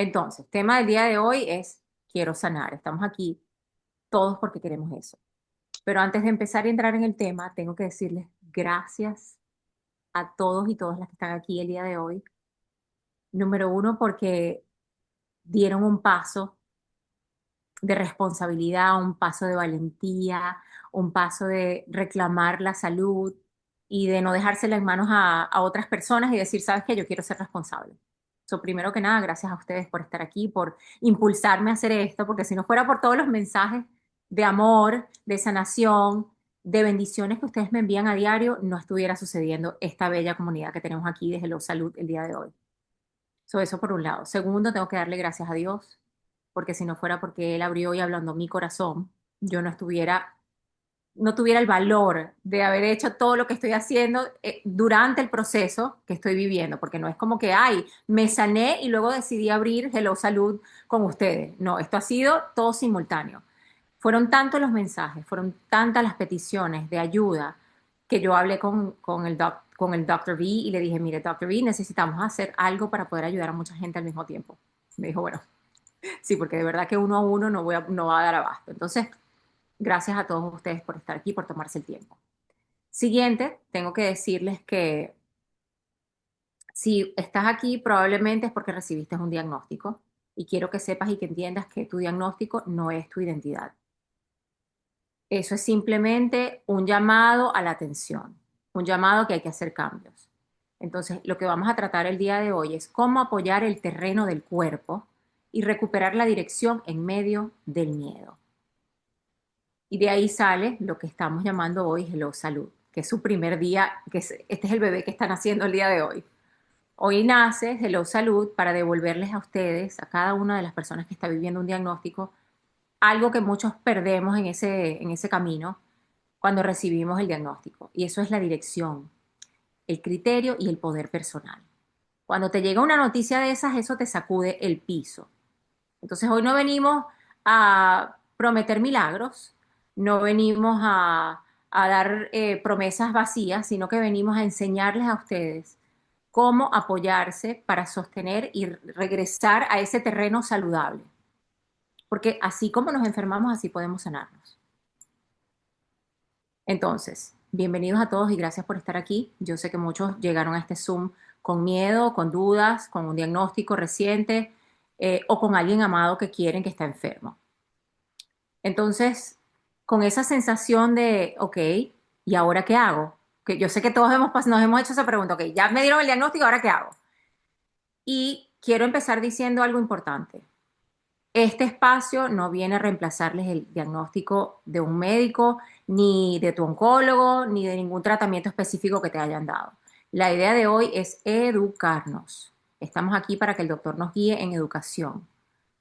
Entonces, tema del día de hoy es quiero sanar. Estamos aquí todos porque queremos eso. Pero antes de empezar a entrar en el tema, tengo que decirles gracias a todos y todas las que están aquí el día de hoy. Número uno, porque dieron un paso de responsabilidad, un paso de valentía, un paso de reclamar la salud y de no dejársela en manos a otras personas y decir, sabes qué, yo quiero ser responsable. So, primero que nada, gracias a ustedes por estar aquí, por impulsarme a hacer esto, porque si no fuera por todos los mensajes de amor, de sanación, de bendiciones que ustedes me envían a diario, no estuviera sucediendo esta bella comunidad que tenemos aquí de Hello Salud el día de hoy. So, eso por un lado. Segundo, tengo que darle gracias a Dios, porque si no fuera porque Él abrió y hablando mi corazón, yo no tuviera el valor de haber hecho todo lo que estoy haciendo durante el proceso que estoy viviendo, porque no es como que, ay, me sané y luego decidí abrir Hello Salud con ustedes. No, esto ha sido todo simultáneo. Fueron tantos los mensajes, fueron tantas las peticiones de ayuda que yo hablé con el Dr. V y le dije, mire, Dr. V, necesitamos hacer algo para poder ayudar a mucha gente al mismo tiempo. Me dijo, bueno, sí, porque de verdad que uno a uno no va a dar abasto. Entonces, gracias a todos ustedes por estar aquí, por tomarse el tiempo. Siguiente, tengo que decirles que si estás aquí probablemente es porque recibiste un diagnóstico y quiero que sepas y que entiendas que tu diagnóstico no es tu identidad. Eso es simplemente un llamado a la atención, un llamado que hay que hacer cambios. Entonces, lo que vamos a tratar el día de hoy es cómo apoyar el terreno del cuerpo y recuperar la dirección en medio del miedo. Y de ahí sale lo que estamos llamando hoy Hello Salud, que es su primer día, este es el bebé que están haciendo el día de hoy. Hoy nace Hello Salud para devolverles a ustedes, a cada una de las personas que está viviendo un diagnóstico, algo que muchos perdemos en ese camino cuando recibimos el diagnóstico. Y eso es la dirección, el criterio y el poder personal. Cuando te llega una noticia de esas, eso te sacude el piso. Entonces hoy no venimos a prometer milagros, no venimos a dar promesas vacías, sino que venimos a enseñarles a ustedes cómo apoyarse para sostener y regresar a ese terreno saludable. Porque así como nos enfermamos, así podemos sanarnos. Entonces, bienvenidos a todos y gracias por estar aquí. Yo sé que muchos llegaron a este Zoom con miedo, con dudas, con un diagnóstico reciente o con alguien amado que quieren que está enfermo. Entonces, con esa sensación de, ok, ¿y ahora qué hago? Que yo sé que todos nos hemos hecho esa pregunta, ok, ya me dieron el diagnóstico, ¿ahora qué hago? Y quiero empezar diciendo algo importante. Este espacio no viene a reemplazarles el diagnóstico de un médico, ni de tu oncólogo, ni de ningún tratamiento específico que te hayan dado. La idea de hoy es educarnos. Estamos aquí para que el doctor nos guíe en educación,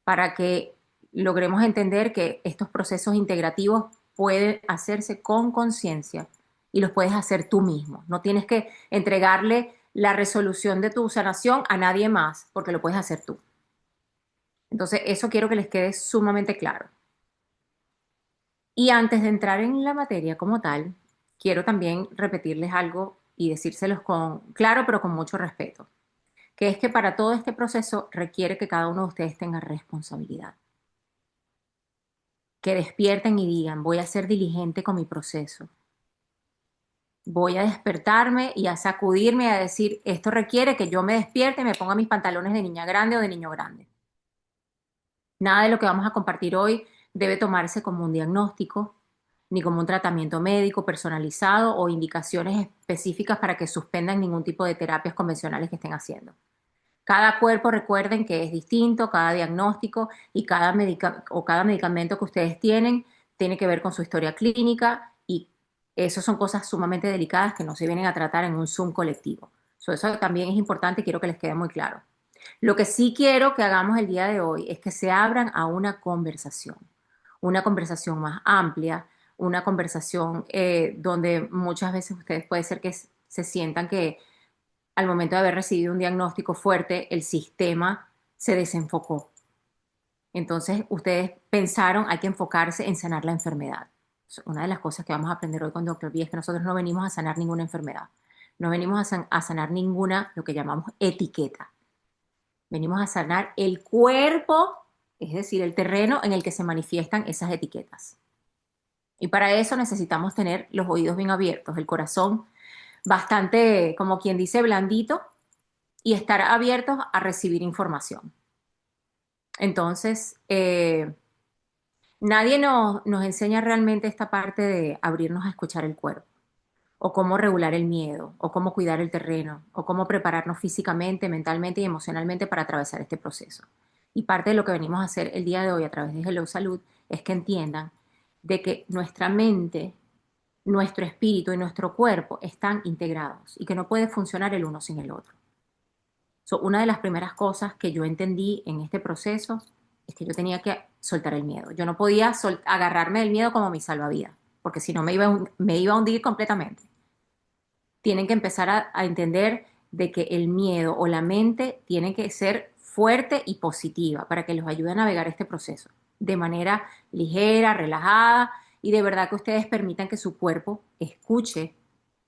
para que logremos entender que estos procesos integrativos pueden hacerse con conciencia y los puedes hacer tú mismo. No tienes que entregarle la resolución de tu sanación a nadie más, porque lo puedes hacer tú. Entonces, eso quiero que les quede sumamente claro. Y antes de entrar en la materia como tal, quiero también repetirles algo y decírselos con claro, pero con mucho respeto, que es que para todo este proceso requiere que cada uno de ustedes tenga responsabilidad, que despierten y digan, voy a ser diligente con mi proceso, voy a despertarme y a sacudirme y a decir, esto requiere que yo me despierte y me ponga mis pantalones de niña grande o de niño grande. Nada de lo que vamos a compartir hoy debe tomarse como un diagnóstico, ni como un tratamiento médico personalizado o indicaciones específicas para que suspendan ningún tipo de terapias convencionales que estén haciendo. Cada cuerpo, recuerden que es distinto, cada diagnóstico y cada medicamento que ustedes tienen tiene que ver con su historia clínica y eso son cosas sumamente delicadas que no se vienen a tratar en un Zoom colectivo. Eso también es importante y quiero que les quede muy claro. Lo que sí quiero que hagamos el día de hoy es que se abran a una conversación más amplia, una conversación donde muchas veces ustedes puede ser que se sientan que al momento de haber recibido un diagnóstico fuerte, el sistema se desenfocó. Entonces, ustedes pensaron, hay que enfocarse en sanar la enfermedad. Una de las cosas que vamos a aprender hoy con Dr. B es que nosotros no venimos a sanar ninguna enfermedad, no venimos a sanar ninguna, lo que llamamos etiqueta. venimos a sanar el cuerpo, es decir, el terreno en el que se manifiestan esas etiquetas. Y para eso necesitamos tener los oídos bien abiertos, el corazón bastante, como quien dice, blandito y estar abiertos a recibir información. Entonces, nadie nos enseña realmente esta parte de abrirnos a escuchar el cuerpo, o cómo regular el miedo, o cómo cuidar el terreno, o cómo prepararnos físicamente, mentalmente y emocionalmente para atravesar este proceso. Y parte de lo que venimos a hacer el día de hoy a través de Hello Salud es que entiendan de que nuestra mente, nuestro espíritu y nuestro cuerpo están integrados y que no puede funcionar el uno sin el otro. Una de las primeras cosas que yo entendí en este proceso es que yo tenía que soltar el miedo. Yo no podía agarrarme del miedo como mi salvavidas, porque si no me iba a hundir completamente. Tienen que empezar a entender de que el miedo o la mente tiene que ser fuerte y positiva para que los ayude a navegar este proceso de manera ligera, relajada y de verdad que ustedes permitan que su cuerpo escuche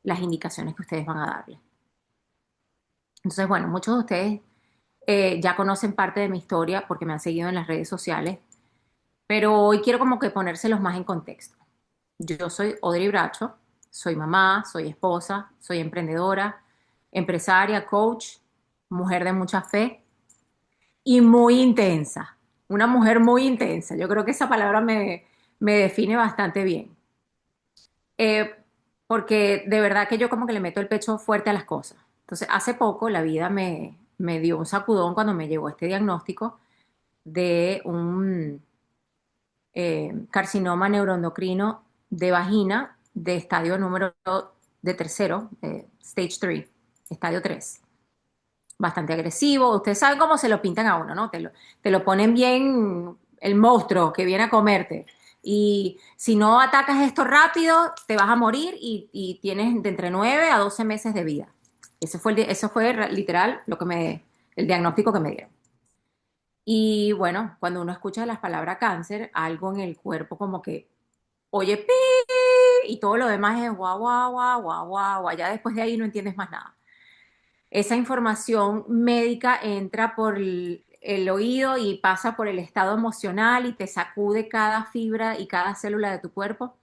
las indicaciones que ustedes van a darle. Entonces, bueno, muchos de ustedes ya conocen parte de mi historia porque me han seguido en las redes sociales, pero hoy quiero como que ponérselos más en contexto. Yo soy Audrey Bracho, soy mamá, soy esposa, soy emprendedora, empresaria, coach, mujer de mucha fe y muy intensa. Una mujer muy intensa. Yo creo que esa palabra me define bastante bien. Eh, Porque de verdad que yo como que le meto el pecho fuerte a las cosas. Entonces, hace poco la vida me dio un sacudón cuando me llegó este diagnóstico de un carcinoma neuroendocrino de vagina de estadio número de tercero, stage 3, estadio 3. Bastante agresivo. Ustedes saben cómo se lo pintan a uno, ¿no? Te lo ponen bien el monstruo que viene a comerte. Y si no atacas esto rápido, te vas a morir y tienes de entre 9 a 12 meses de vida. Eso fue literal el diagnóstico que me dieron. Y bueno, cuando uno escucha las palabras cáncer, algo en el cuerpo como que oye pi y todo lo demás es guau, guau, guau, guau, guau, guau. Ya después de ahí no entiendes más nada. Esa información médica entra por el oído y pasa por el estado emocional y te sacude cada fibra y cada célula de tu cuerpo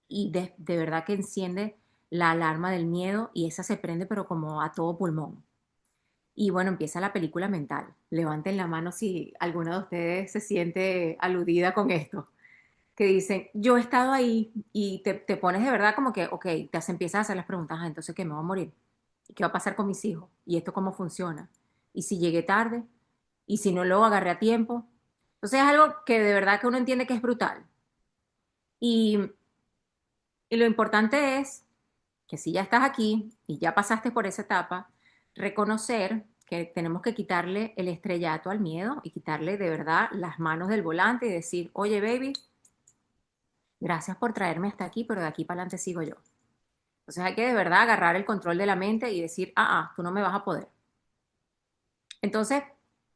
y de verdad que enciende la alarma del miedo y esa se prende pero como a todo pulmón. Y bueno, empieza la película mental. Levanten la mano si alguna de ustedes se siente aludida con esto. Que dicen, yo he estado ahí y te pones de verdad como que, ok, empiezas a hacer las preguntas, ah, entonces, ¿qué me va a morir? ¿Y qué va a pasar con mis hijos? ¿Y esto cómo funciona? ¿Y si llegué tarde? ¿Y si no lo agarré a tiempo? Entonces es algo que de verdad que uno entiende que es brutal. Y, y lo importante es que si ya estás aquí y ya pasaste por esa etapa, reconocer que tenemos que quitarle el estrellato al miedo y quitarle de verdad las manos del volante y decir, oye, baby, gracias por traerme hasta aquí, pero de aquí para adelante sigo yo. Entonces hay que de verdad agarrar el control de la mente y decir, tú no me vas a poder. Entonces,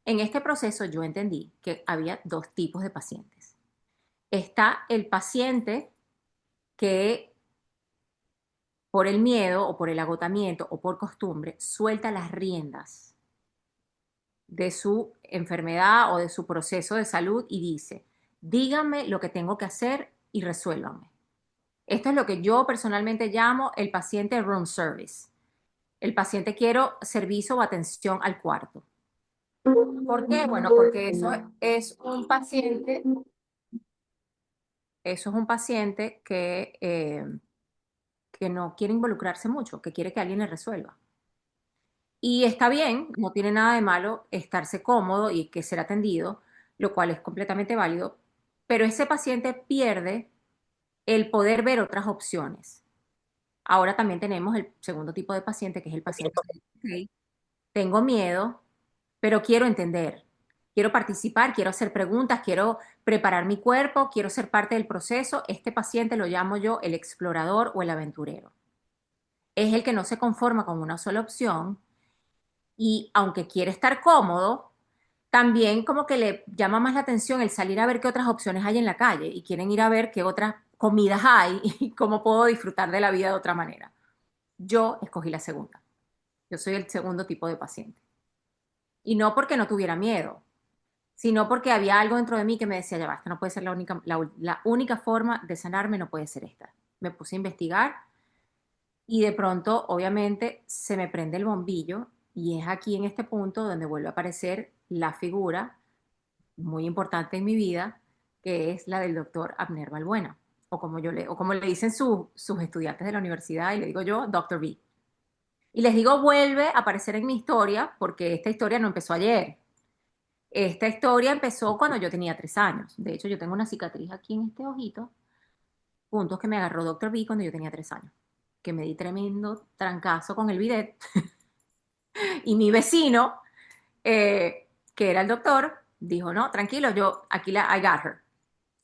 en este proceso yo entendí que había dos tipos de pacientes. Está el paciente que por el miedo o por el agotamiento o por costumbre suelta las riendas de su enfermedad o de su proceso de salud y dice, díganme lo que tengo que hacer y resuélvanme. Esto es lo que yo personalmente llamo el paciente room service. El paciente quiero servicio o atención al cuarto. ¿Por qué? Bueno, porque eso es un paciente que no quiere involucrarse mucho, que quiere que alguien le resuelva. Y está bien, no tiene nada de malo estarse cómodo y que ser atendido, lo cual es completamente válido, pero ese paciente pierde el poder ver otras opciones. Ahora también tenemos el segundo tipo de paciente, que es el paciente que dice, "Ok, tengo miedo, pero quiero entender, quiero participar, quiero hacer preguntas, quiero preparar mi cuerpo, quiero ser parte del proceso". Este paciente lo llamo yo el explorador o el aventurero. Es el que no se conforma con una sola opción y aunque quiere estar cómodo, también como que le llama más la atención el salir a ver qué otras opciones hay en la calle y quieren ir a ver qué otras comidas hay y cómo puedo disfrutar de la vida de otra manera. Yo escogí la segunda. Yo soy el segundo tipo de paciente. Y no porque no tuviera miedo, sino porque había algo dentro de mí que me decía, ya va, esta no puede ser la única forma de sanarme, no puede ser esta. Me puse a investigar y de pronto, obviamente, se me prende el bombillo y es aquí en este punto donde vuelve a aparecer la figura muy importante en mi vida, que es la del doctor Abner Balbuena, o como le dicen sus estudiantes de la universidad, y le digo yo, Doctor B. Y les digo, vuelve a aparecer en mi historia, porque esta historia no empezó ayer. Esta historia empezó cuando yo tenía 3 años. De hecho, yo tengo una cicatriz aquí en este ojito, puntos que me agarró Doctor B cuando yo tenía 3 años, que me di tremendo trancazo con el bidet. Y mi vecino, que era el doctor, dijo, no, tranquilo, yo aquí I got her.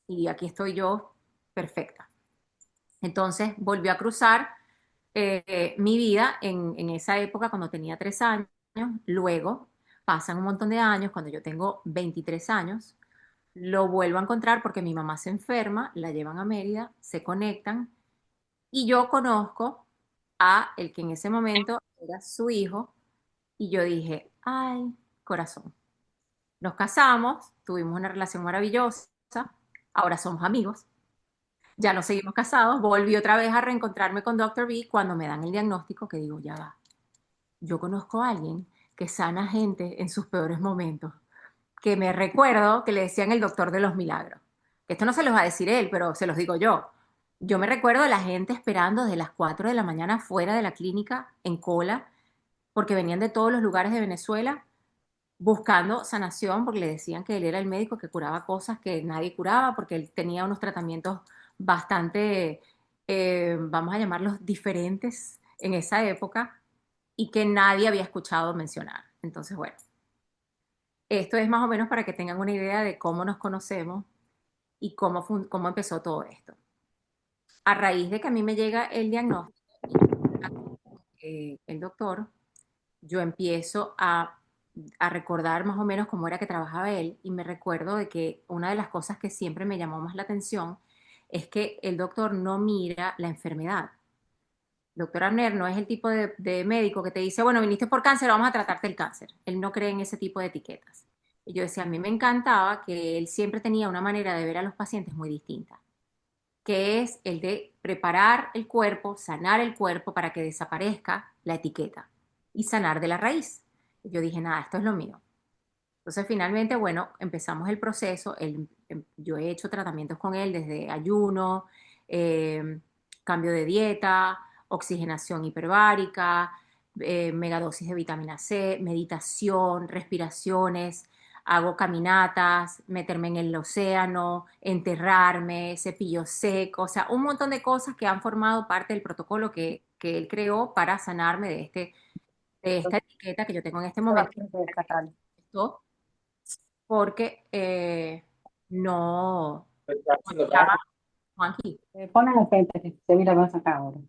Y aquí estoy yo perfecta. Entonces volvió a cruzar mi vida en esa época cuando tenía 3 años. Luego pasan un montón de años, cuando yo tengo 23 años, lo vuelvo a encontrar porque mi mamá se enferma, la llevan a Mérida, se conectan y yo conozco a el que en ese momento era su hijo y yo dije, ay, corazón. Nos casamos, tuvimos una relación maravillosa, ahora somos amigos, ya no seguimos casados, volví otra vez a reencontrarme con Doctor B cuando me dan el diagnóstico que digo, ya va, yo conozco a alguien que sana gente en sus peores momentos, que me recuerdo que le decían el doctor de los milagros. Esto no se los va a decir él, pero se los digo yo. Yo me recuerdo de la gente esperando desde las 4 de la mañana fuera de la clínica en cola, porque venían de todos los lugares de Venezuela buscando sanación, porque le decían que él era el médico que curaba cosas que nadie curaba, porque él tenía unos tratamientos bastante, vamos a llamarlos diferentes en esa época y que nadie había escuchado mencionar. Entonces, bueno, esto es más o menos para que tengan una idea de cómo nos conocemos y cómo empezó todo esto. A raíz de que a mí me llega el diagnóstico, el doctor, yo empiezo a recordar más o menos cómo era que trabajaba él y me recuerdo de que una de las cosas que siempre me llamó más la atención es que el doctor no mira la enfermedad. Doctor Abner no es el tipo de médico que te dice, bueno, viniste por cáncer, vamos a tratarte el cáncer. Él no cree en ese tipo de etiquetas. Y yo decía, a mí me encantaba que él siempre tenía una manera de ver a los pacientes muy distinta, que es el de preparar el cuerpo, sanar el cuerpo para que desaparezca la etiqueta y sanar de la raíz. Y yo dije, nada, esto es lo mío. Entonces, finalmente, bueno, empezamos el proceso. Yo he hecho tratamientos con él desde ayuno, eh, cambio de dieta, oxigenación hiperbárica, megadosis de vitamina C, meditación, respiraciones, hago caminatas, meterme en el océano, enterrarme, cepillo seco, o sea, un montón de cosas que han formado parte del protocolo que él creó para sanarme de esta etiqueta que yo tengo en este momento. Esto porque no, ¿cómo se llama, Juanqui? Ponen el frente que se mira más acá ahora.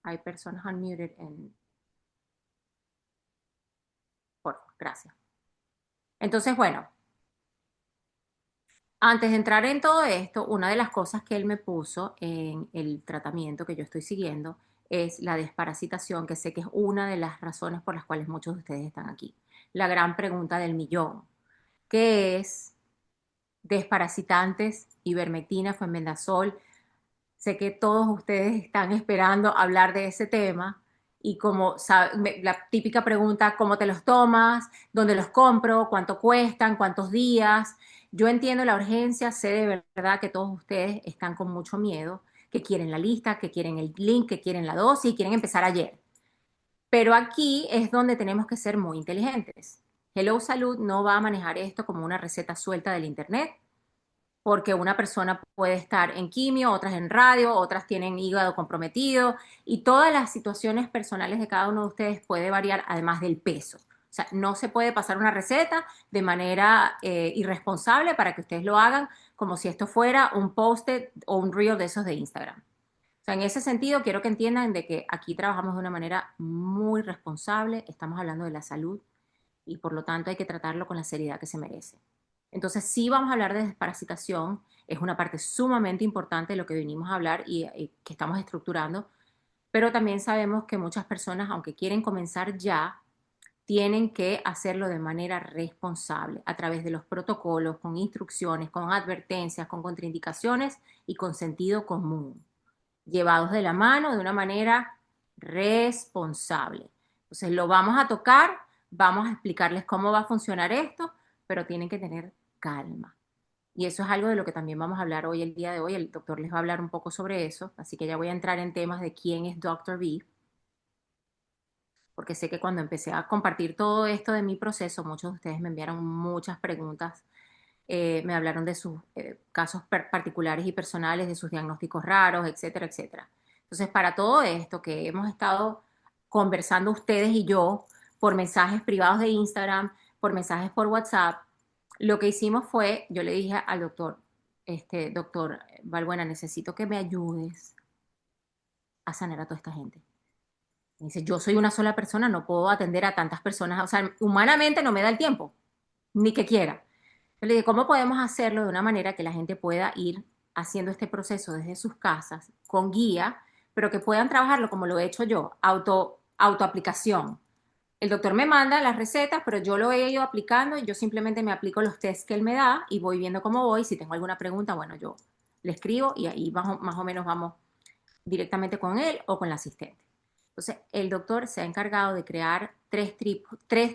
Hay personas unmuted por favor, gracias. Entonces, bueno, antes de entrar en todo esto, una de las cosas que él me puso en el tratamiento que yo estoy siguiendo es la desparasitación, que sé que es una de las razones por las cuales muchos de ustedes están aquí. La gran pregunta del millón, ¿qué es desparasitantes, ivermectina, fenbendazol? Sé que todos ustedes están esperando hablar de ese tema y como la típica pregunta, ¿cómo te los tomas? ¿Dónde los compro? ¿Cuánto cuestan? ¿Cuántos días? Yo entiendo la urgencia, sé de verdad que todos ustedes están con mucho miedo, que quieren la lista, que quieren el link, que quieren la dosis y quieren empezar ayer. Pero aquí es donde tenemos que ser muy inteligentes. Hello Salud no va a manejar esto como una receta suelta del internet porque una persona puede estar en quimio, otras en radio, otras tienen hígado comprometido y todas las situaciones personales de cada uno de ustedes puede variar además del peso. O sea, no se puede pasar una receta de manera irresponsable para que ustedes lo hagan como si esto fuera un post-it o un reel de esos de Instagram. O sea, en ese sentido, quiero que entiendan de que aquí trabajamos de una manera muy responsable, estamos hablando de la salud y por lo tanto hay que tratarlo con la seriedad que se merece. Entonces, sí vamos a hablar de desparasitación, es una parte sumamente importante de lo que venimos a hablar y que estamos estructurando, pero también sabemos que muchas personas, aunque quieren comenzar ya, tienen que hacerlo de manera responsable, a través de los protocolos, con instrucciones, con advertencias, con contraindicaciones y con sentido común, llevados de la mano de una manera responsable. Entonces lo vamos a tocar, vamos a explicarles cómo va a funcionar esto, pero tienen que tener calma. Y eso es algo de lo que también vamos a hablar hoy, el día de hoy. El doctor les va a hablar un poco sobre eso, así que ya voy a entrar en temas de quién es Dr. B, porque sé que cuando empecé a compartir todo esto de mi proceso, muchos de ustedes me enviaron muchas preguntas, me hablaron de sus casos particulares y personales, de sus diagnósticos raros, etcétera, etcétera. Entonces, para todo esto que hemos estado conversando ustedes y yo por mensajes privados de Instagram, por mensajes por WhatsApp, lo que hicimos fue, yo le dije al doctor, doctor Valbuena, necesito que me ayudes a sanar a toda esta gente. Me dice, yo soy una sola persona, no puedo atender a tantas personas, o sea, humanamente no me da el tiempo, ni que quiera. Yo le dije, ¿cómo podemos hacerlo de una manera que la gente pueda ir haciendo este proceso desde sus casas, con guía, pero que puedan trabajarlo como lo he hecho yo, autoaplicación? El doctor me manda las recetas, pero yo lo he ido aplicando y yo simplemente me aplico los tests que él me da y voy viendo cómo voy. Si tengo alguna pregunta, bueno, yo le escribo y ahí más o menos vamos directamente con él o con la asistente. Entonces, el doctor se ha encargado de crear tres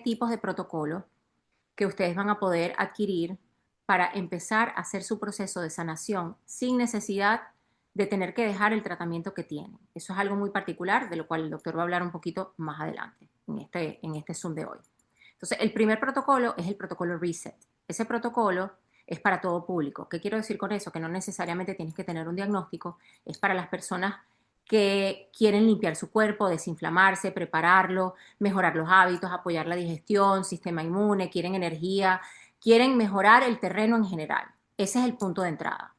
tipos de protocolos que ustedes van a poder adquirir para empezar a hacer su proceso de sanación sin necesidad de tener que dejar el tratamiento que tienen. Eso es algo muy particular, de lo cual el doctor va a hablar un poquito más adelante, en este Zoom de hoy. Entonces, el primer protocolo es el protocolo Reset. Ese protocolo es para todo público. ¿Qué quiero decir con eso? Que no necesariamente tienes que tener un diagnóstico, es para las personas que quieren limpiar su cuerpo, desinflamarse, prepararlo, mejorar los hábitos, apoyar la digestión, sistema inmune, quieren energía, quieren mejorar el terreno en general. Ese es el punto de entrada.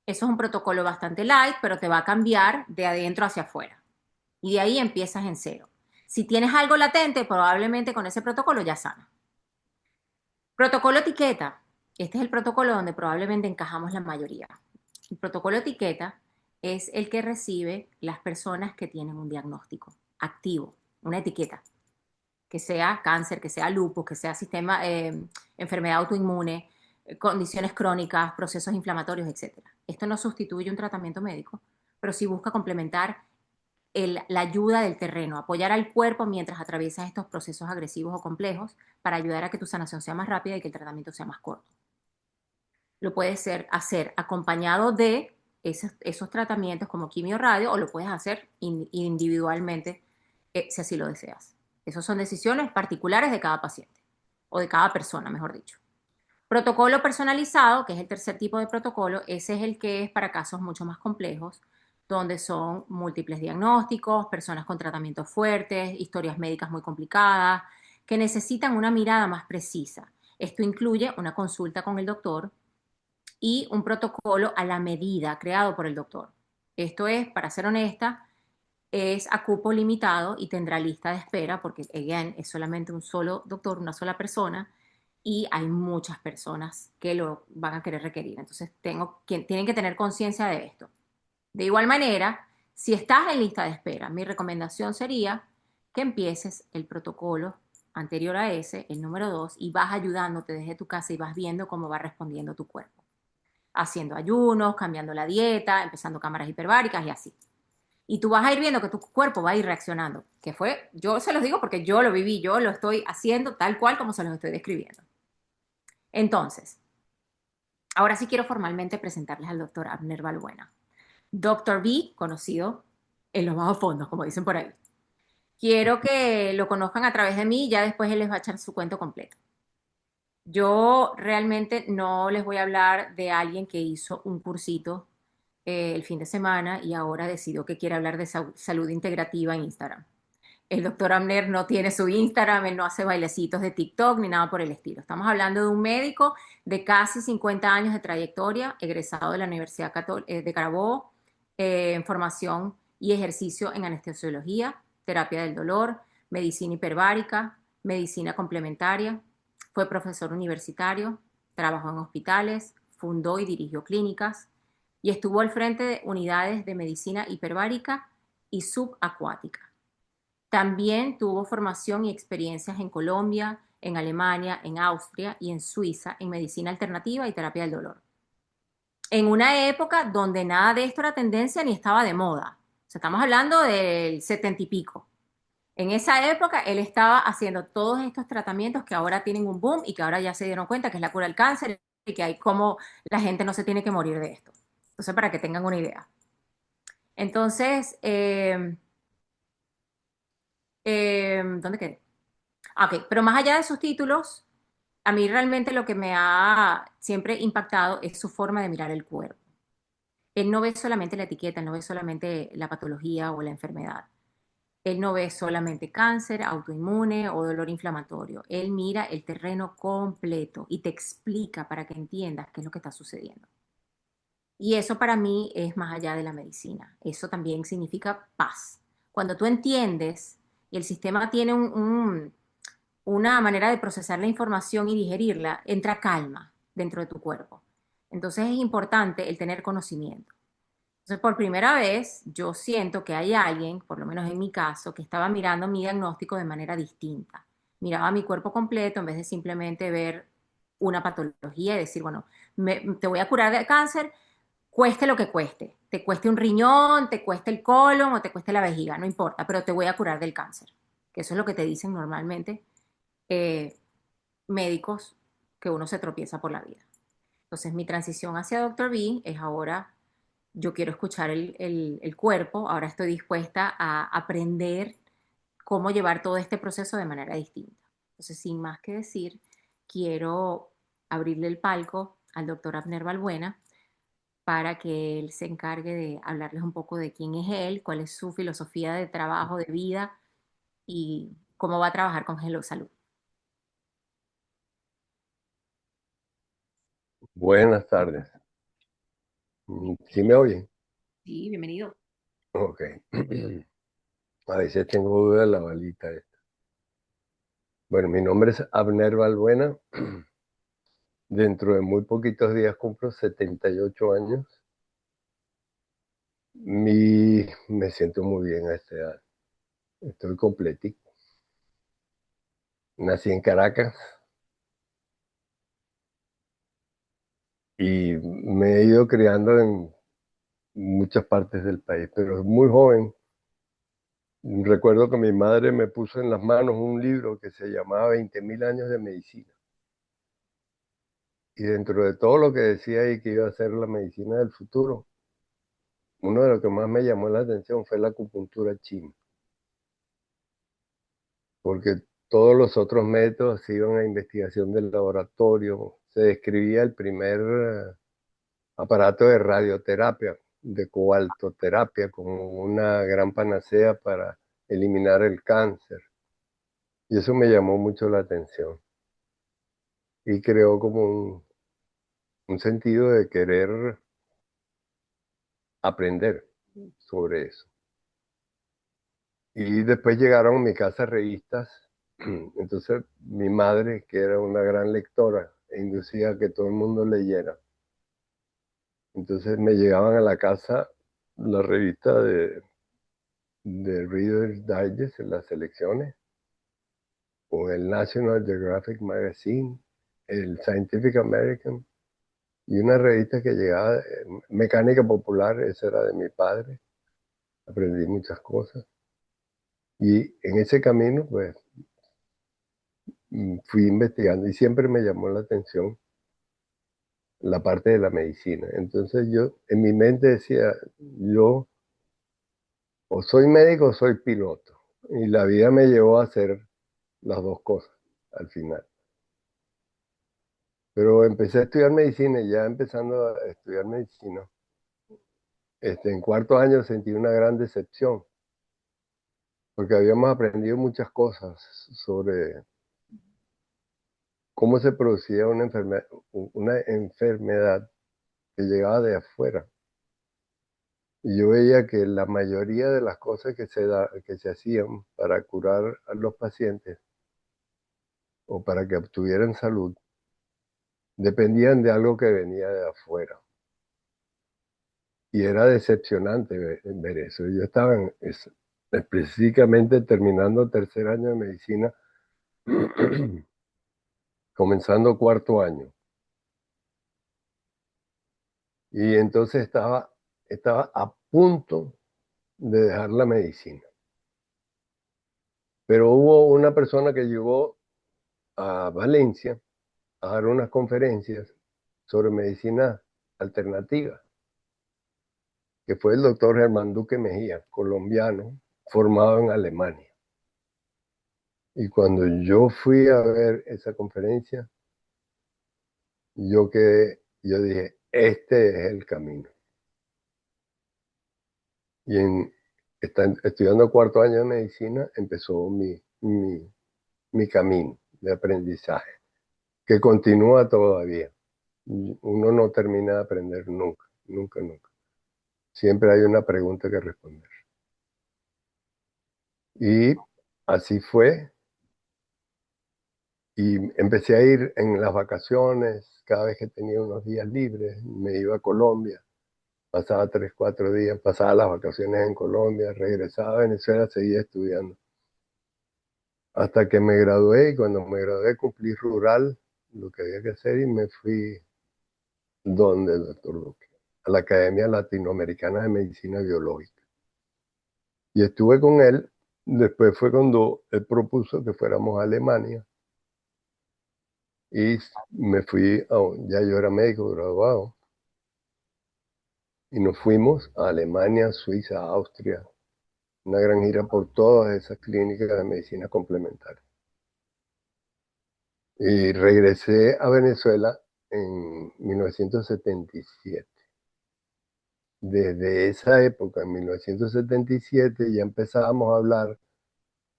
Eso es un protocolo bastante light, pero te va a cambiar de adentro hacia afuera. Y de ahí empiezas en cero. Si tienes algo latente, probablemente con ese protocolo ya sana. Protocolo etiqueta. Este es el protocolo donde probablemente encajamos la mayoría. El protocolo etiqueta es el que recibe las personas que tienen un diagnóstico activo, una etiqueta, que sea cáncer, que sea lupus, que sea enfermedad autoinmune, condiciones crónicas, procesos inflamatorios, etcétera. Esto no sustituye un tratamiento médico, pero sí busca complementar la ayuda del terreno, apoyar al cuerpo mientras atraviesas estos procesos agresivos o complejos para ayudar a que tu sanación sea más rápida y que el tratamiento sea más corto. Lo puedes hacer acompañado de esos tratamientos como quimio radio o lo puedes hacer individualmente si así lo deseas. Esas son decisiones particulares de cada paciente o de cada persona, mejor dicho. Protocolo personalizado, que es el tercer tipo de protocolo, ese es el que es para casos mucho más complejos, donde son múltiples diagnósticos, personas con tratamientos fuertes, historias médicas muy complicadas, que necesitan una mirada más precisa. Esto incluye una consulta con el doctor y un protocolo a la medida creado por el doctor. Esto es, para ser honesta, es a cupo limitado y tendrá lista de espera porque, again, es solamente un solo doctor, una sola persona y hay muchas personas que lo van a querer requerir. Entonces, tienen que tener conciencia de esto. De igual manera, si estás en lista de espera, mi recomendación sería que empieces el protocolo anterior a ese, el número 2, y vas ayudándote desde tu casa y vas viendo cómo va respondiendo tu cuerpo. Haciendo ayunos, cambiando la dieta, empezando cámaras hiperbáricas y así. Y tú vas a ir viendo que tu cuerpo va a ir reaccionando. Que fue, yo se los digo porque yo lo viví, yo lo estoy haciendo tal cual como se los estoy describiendo. Entonces, ahora sí quiero formalmente presentarles al doctor Abner Balbuena. Doctor B, conocido en los bajos fondos, como dicen por ahí. Quiero que lo conozcan a través de mí y ya después él les va a echar su cuento completo. Yo realmente no les voy a hablar de alguien que hizo un cursito el fin de semana y ahora decidió que quiere hablar de salud integrativa en Instagram. El doctor Amner no tiene su Instagram, él no hace bailecitos de TikTok ni nada por el estilo. Estamos hablando de un médico de casi 50 años de trayectoria, egresado de la Universidad de Carabobo, en formación y ejercicio en anestesiología, terapia del dolor, medicina hiperbárica, medicina complementaria. Fue profesor universitario, trabajó en hospitales, fundó y dirigió clínicas y estuvo al frente de unidades de medicina hiperbárica y subacuática. También tuvo formación y experiencias en Colombia, en Alemania, en Austria y en Suiza en medicina alternativa y terapia del dolor. En una época donde nada de esto era tendencia ni estaba de moda. O sea, estamos hablando del 70 y pico. En esa época él estaba haciendo todos estos tratamientos que ahora tienen un boom y que ahora ya se dieron cuenta que es la cura del cáncer y que hay como la gente no se tiene que morir de esto. Entonces, para que tengan una idea. Entonces, ¿dónde quedé? Ah, ok, pero más allá de sus títulos, a mí realmente lo que me ha siempre impactado es su forma de mirar el cuerpo. Él no ve solamente la etiqueta, él no ve solamente la patología o la enfermedad. Él no ve solamente cáncer, autoinmune o dolor inflamatorio. Él mira el terreno completo y te explica para que entiendas qué es lo que está sucediendo. Y eso para mí es más allá de la medicina. Eso también significa paz. Cuando tú entiendes y el sistema tiene una manera de procesar la información y digerirla, entra calma dentro de tu cuerpo. Entonces es importante el tener conocimiento. Entonces, por primera vez, yo siento que hay alguien, por lo menos en mi caso, que estaba mirando mi diagnóstico de manera distinta. Miraba mi cuerpo completo en vez de simplemente ver una patología y decir, bueno, te voy a curar de cáncer, cueste lo que cueste. Te cueste un riñón, te cueste el colon o te cueste la vejiga, no importa, pero te voy a curar del cáncer. Que eso es lo que te dicen normalmente eh, médicos que uno se tropieza por la vida. Entonces, mi transición hacia Doctor B es ahora yo quiero escuchar el cuerpo, ahora estoy dispuesta a aprender cómo llevar todo este proceso de manera distinta. Entonces, sin más que decir, quiero abrirle el palco al doctor Abner Balbuena para que él se encargue de hablarles un poco de quién es él, cuál es su filosofía de trabajo, de vida y cómo va a trabajar con Hello Salud. Buenas tardes. ¿Sí me oyen? Sí, bienvenido. Ok. A veces tengo duda de la balita esta. Bueno, mi nombre es Abner Balbuena. Dentro de muy poquitos días cumplo 78 años. Me siento muy bien a esta edad. Estoy completico. Nací en Caracas y me he ido criando en muchas partes del país, pero muy joven. Recuerdo que mi madre me puso en las manos un libro que se llamaba 20.000 años de medicina. Y dentro de todo lo que decía ahí que iba a ser la medicina del futuro, uno de los que más me llamó la atención fue la acupuntura china, porque todos los otros métodos se iban a investigación del laboratorio, se describía el primer aparato de radioterapia, de cobaltoterapia, como una gran panacea para eliminar el cáncer. Y eso me llamó mucho la atención y creó como un sentido de querer aprender sobre eso. Y después llegaron a mi casa revistas. Entonces mi madre, que era una gran lectora, inducía a que todo el mundo leyera. Entonces me llegaban a la casa la revista de Reader's Digest en las selecciones, o el National Geographic Magazine, el Scientific American, y una revista que llegaba, Mecánica Popular, esa era de mi padre. Aprendí muchas cosas. Y en ese camino, pues, fui investigando y siempre me llamó la atención la parte de la medicina. Entonces yo en mi mente decía, yo o soy médico o soy piloto. Y la vida me llevó a hacer las dos cosas al final. Pero empecé a estudiar medicina y ya empezando a estudiar medicina, en cuarto año sentí una gran decepción, porque habíamos aprendido muchas cosas sobre cómo se producía una enfermedad que llegaba de afuera. Y yo veía que la mayoría de las cosas que se hacían para curar a los pacientes o para que obtuvieran salud dependían de algo que venía de afuera. Y era decepcionante ver eso. Yo estaba en eso. específicamente terminando tercer año de medicina, comenzando cuarto año. Y entonces estaba a punto de dejar la medicina. Pero hubo una persona que llegó a Valencia a dar unas conferencias sobre medicina alternativa, que fue el doctor Germán Duque Mejía, colombiano, formado en Alemania. Y cuando yo fui a ver esa conferencia, yo dije, este es el camino. Y estudiando cuarto año de medicina, empezó mi camino de aprendizaje, que continúa todavía. Uno no termina de aprender nunca, nunca, nunca. Siempre hay una pregunta que responder. Y así fue. Y empecé a ir en las vacaciones, cada vez que tenía unos días libres, me iba a Colombia, pasaba 3, 4 días, pasaba las vacaciones en Colombia, regresaba a Venezuela, seguía estudiando. Hasta que me gradué y cuando me gradué cumplí rural, lo que había que hacer y me fui donde el doctor Duque, a la Academia Latinoamericana de Medicina Biológica. Y estuve con él, después fue cuando él propuso que fuéramos a Alemania y me fui, ya yo era médico graduado, y nos fuimos a Alemania, Suiza, Austria, una gran gira por todas esas clínicas de medicina complementaria. Y regresé a Venezuela en 1977. Desde esa época, en 1977, ya empezábamos a hablar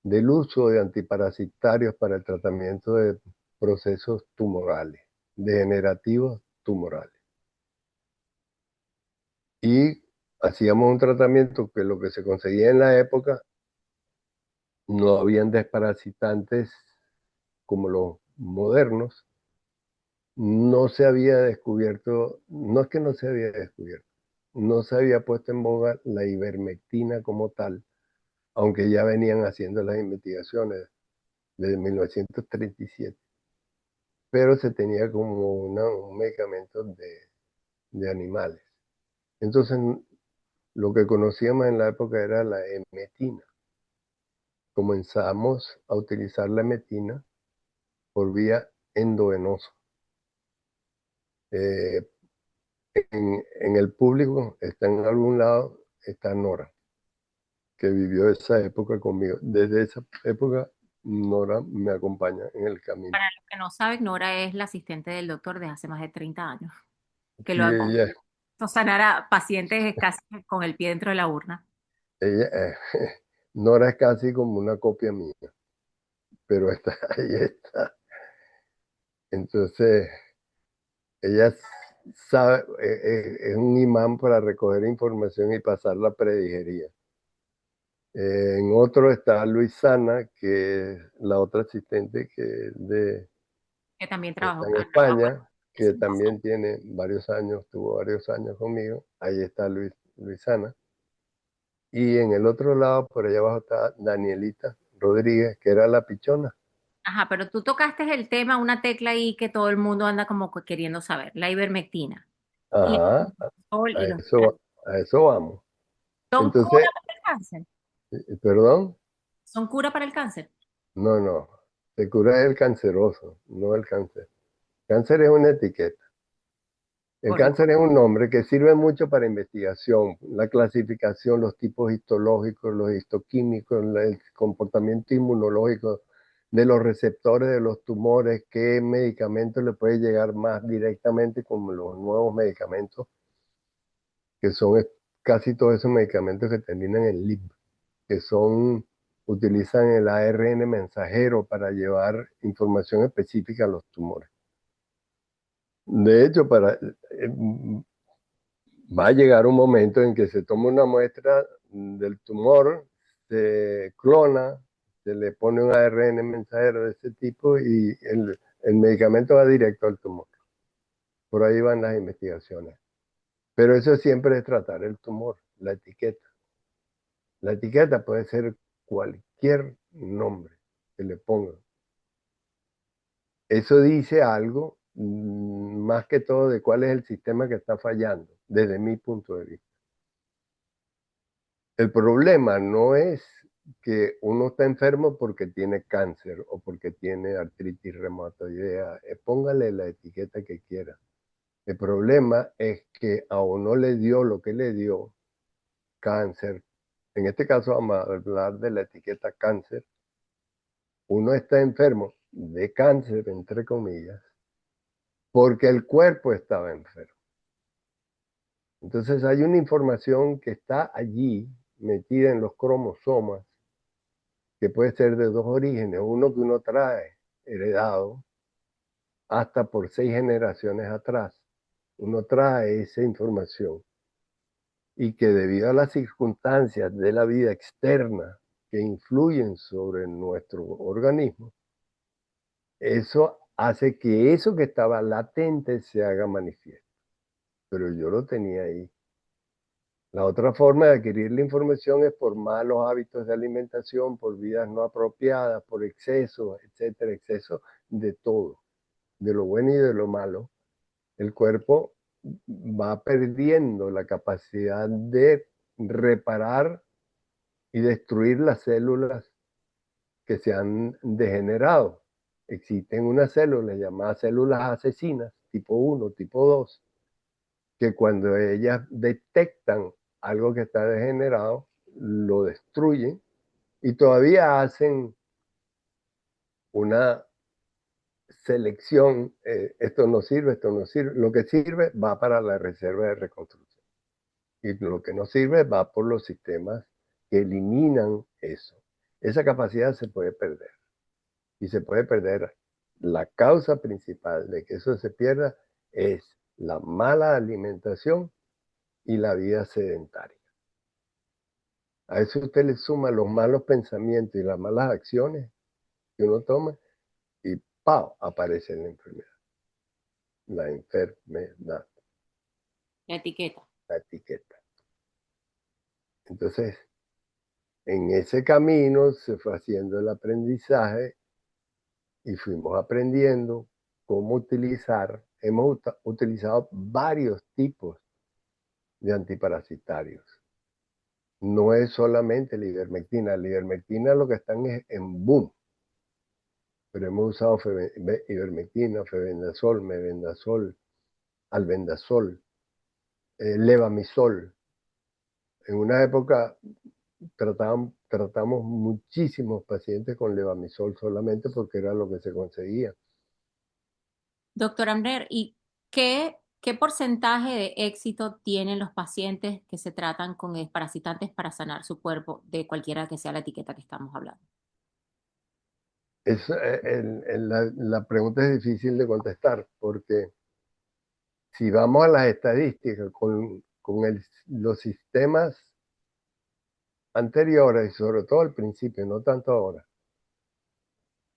del uso de antiparasitarios para el tratamiento de procesos tumorales, degenerativos tumorales. Y hacíamos un tratamiento que lo que se conseguía en la época, no habían desparasitantes como los modernos, no se había descubierto, no es que no se había descubierto, no se había puesto en boga la ivermectina como tal, aunque ya venían haciendo las investigaciones desde 1937, pero se tenía como un medicamento de animales. Entonces, lo que conocíamos en la época era la emetina. Comenzamos a utilizar la emetina por vía endovenosa. Eh, en el público está en algún lado, está Nora, que vivió esa época conmigo. Desde esa época, Nora me acompaña en el camino. Para los que no saben, Nora es la asistente del doctor desde hace más de 30 años, que Sí, lo ha visto sanar a pacientes casi con el pie dentro de la urna. ella, Nora es casi como una copia mía, pero está, ahí está. Entonces, ella sabe, es un imán para recoger información y pasarla a predigería. En otro está Luisana, que es la otra asistente Que también está trabajó en trabajó España, que también tiene varios años, tuvo varios años conmigo. Ahí está Luisana. Y en el otro lado, por allá abajo, está Danielita Rodríguez, que era la pichona. Ajá, pero tú tocaste el tema, una tecla ahí que todo el mundo anda como queriendo saber, la ivermectina. Y el Ajá, sol a y los eso, a eso vamos. ¿son cura Entonces, para el cáncer? perdón, ¿Son cura para el cáncer? no, no. Se cura el canceroso, no el cáncer. Cáncer es una etiqueta. El Correcto. cáncer es un nombre que sirve mucho para investigación, la clasificación, los tipos histológicos, los histoquímicos, el comportamiento inmunológico de los receptores de los tumores, qué medicamento le puede llegar más directamente, como los nuevos medicamentos, que son casi todos esos medicamentos que terminan en LIP, que utilizan el ARN mensajero para llevar información específica a los tumores. De hecho, va a llegar un momento en que se toma una muestra del tumor, se clona, se le pone un ARN mensajero de ese tipo y el medicamento va directo al tumor. Por ahí van las investigaciones. Pero eso siempre es tratar el tumor, la etiqueta. La etiqueta puede ser cualquier nombre que le pongan. Eso dice algo más que todo de cuál es el sistema que está fallando, desde mi punto de vista. El problema no es que uno está enfermo porque tiene cáncer o porque tiene artritis reumatoidea. Póngale la etiqueta que quiera. El problema es que a uno le dio lo que le dio, cáncer. En este caso vamos a hablar de la etiqueta cáncer. Uno está enfermo de cáncer, entre comillas, porque el cuerpo estaba enfermo. Entonces hay una información que está allí, metida en los cromosomas, que puede ser de dos orígenes, uno que uno trae heredado hasta por 6 generaciones atrás. Uno trae esa información y que debido a las circunstancias de la vida externa que influyen sobre nuestro organismo, eso hace que eso que estaba latente se haga manifiesto. Pero yo lo tenía ahí. La otra forma de adquirir la información es por malos hábitos de alimentación, por vidas no apropiadas, por exceso, etcétera, exceso de todo, de lo bueno y de lo malo. El cuerpo va perdiendo la capacidad de reparar y destruir las células que se han degenerado. Existen unas células llamadas células asesinas, tipo 1, tipo 2, que cuando ellas detectan algo que está degenerado, lo destruyen y todavía hacen una selección, esto no sirve, esto no sirve, lo que sirve va para la reserva de reconstrucción y lo que no sirve va por los sistemas que eliminan eso. Esa capacidad se puede perder y se puede perder. La causa principal de que eso se pierda es la mala alimentación y la vida sedentaria. A eso usted le suma los malos pensamientos y las malas acciones que uno toma y ¡pau! Aparece la enfermedad. La enfermedad, La etiqueta. la etiqueta. Entonces, en ese camino se fue haciendo el aprendizaje y fuimos aprendiendo cómo utilizar. Hemos utilizado varios tipos de antiparasitarios. No es solamente la ivermectina. La ivermectina lo que están es en boom. Pero hemos usado ivermectina, febendazol, mebendazol, albendazol, levamisol. En una época tratamos muchísimos pacientes con levamisol solamente porque era lo que se conseguía. Doctor Amrer, ¿y qué porcentaje de éxito tienen los pacientes que se tratan con desparasitantes para sanar su cuerpo de cualquiera que sea la etiqueta que estamos hablando? La pregunta es difícil de contestar porque si vamos a las estadísticas con los sistemas anteriores y sobre todo al principio, no tanto ahora,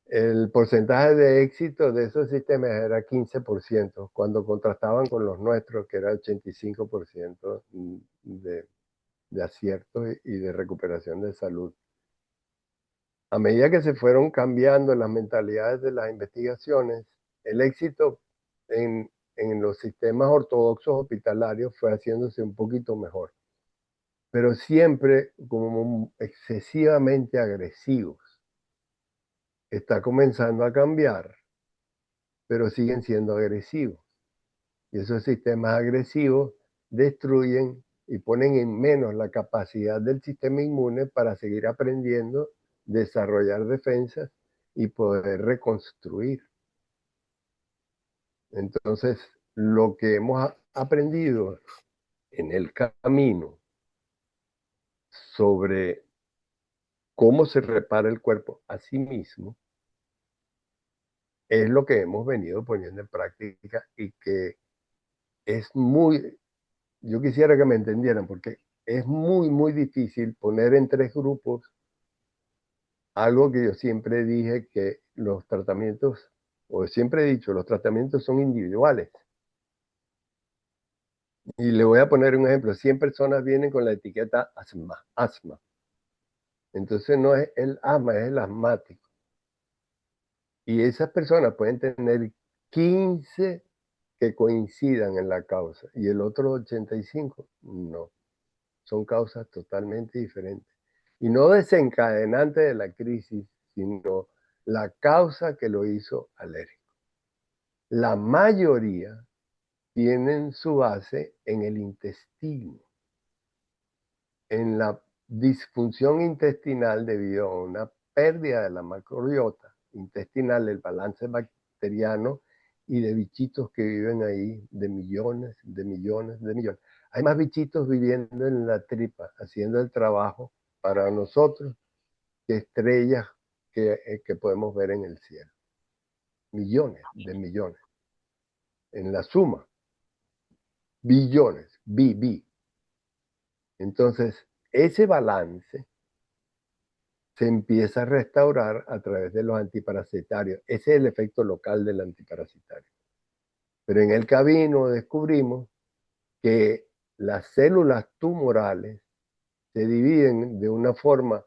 el porcentaje de éxito de esos sistemas era 15%, cuando contrastaban con los nuestros, que era 85% de acierto y de recuperación de salud. A medida que se fueron cambiando las mentalidades de las investigaciones, el éxito en los sistemas ortodoxos hospitalarios fue haciéndose un poquito mejor, pero siempre como excesivamente agresivos. Está comenzando a cambiar, pero siguen siendo agresivos. Y esos sistemas agresivos destruyen y ponen en menos la capacidad del sistema inmune para seguir aprendiendo, desarrollar defensas y poder reconstruir. Entonces, lo que hemos aprendido en el camino sobre cómo se repara el cuerpo a sí mismo es lo que hemos venido poniendo en práctica y que es muy, yo quisiera que me entendieran, porque es muy, muy difícil poner en 3 grupos algo que yo siempre dije que los tratamientos, o siempre he dicho, los tratamientos son individuales. Y le voy a poner un ejemplo. 100 personas vienen con la etiqueta asma. Entonces no es el asma, es el asmático. Y esas personas pueden tener 15 que coincidan en la causa y el otro 85 no. Son causas totalmente diferentes. Y no desencadenantes de la crisis, sino la causa que lo hizo alérgico. La mayoría tienen su base en el intestino, en la disfunción intestinal debido a una pérdida de la macrobiota intestinal, el balance bacteriano y de bichitos que viven ahí, de millones, de millones, de millones. Hay más bichitos viviendo en la tripa, haciendo el trabajo para nosotros que estrellas que podemos ver en el cielo. Millones de millones. En la suma, billones, bi. Entonces, ese balance se empieza a restaurar a través de los antiparasitarios. Ese es el efecto local del antiparasitario. Pero en el camino descubrimos que las células tumorales se dividen de una forma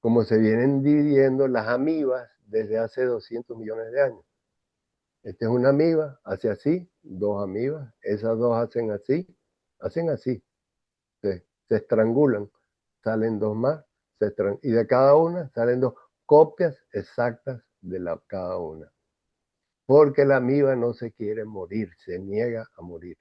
como se vienen dividiendo las amibas desde hace 200 millones de años. Esta es una amiba, hace así, dos amibas, esas dos hacen así, se estrangulan, salen dos más, y de cada una salen dos copias exactas de cada una. Porque la amiba no se quiere morir, se niega a morir.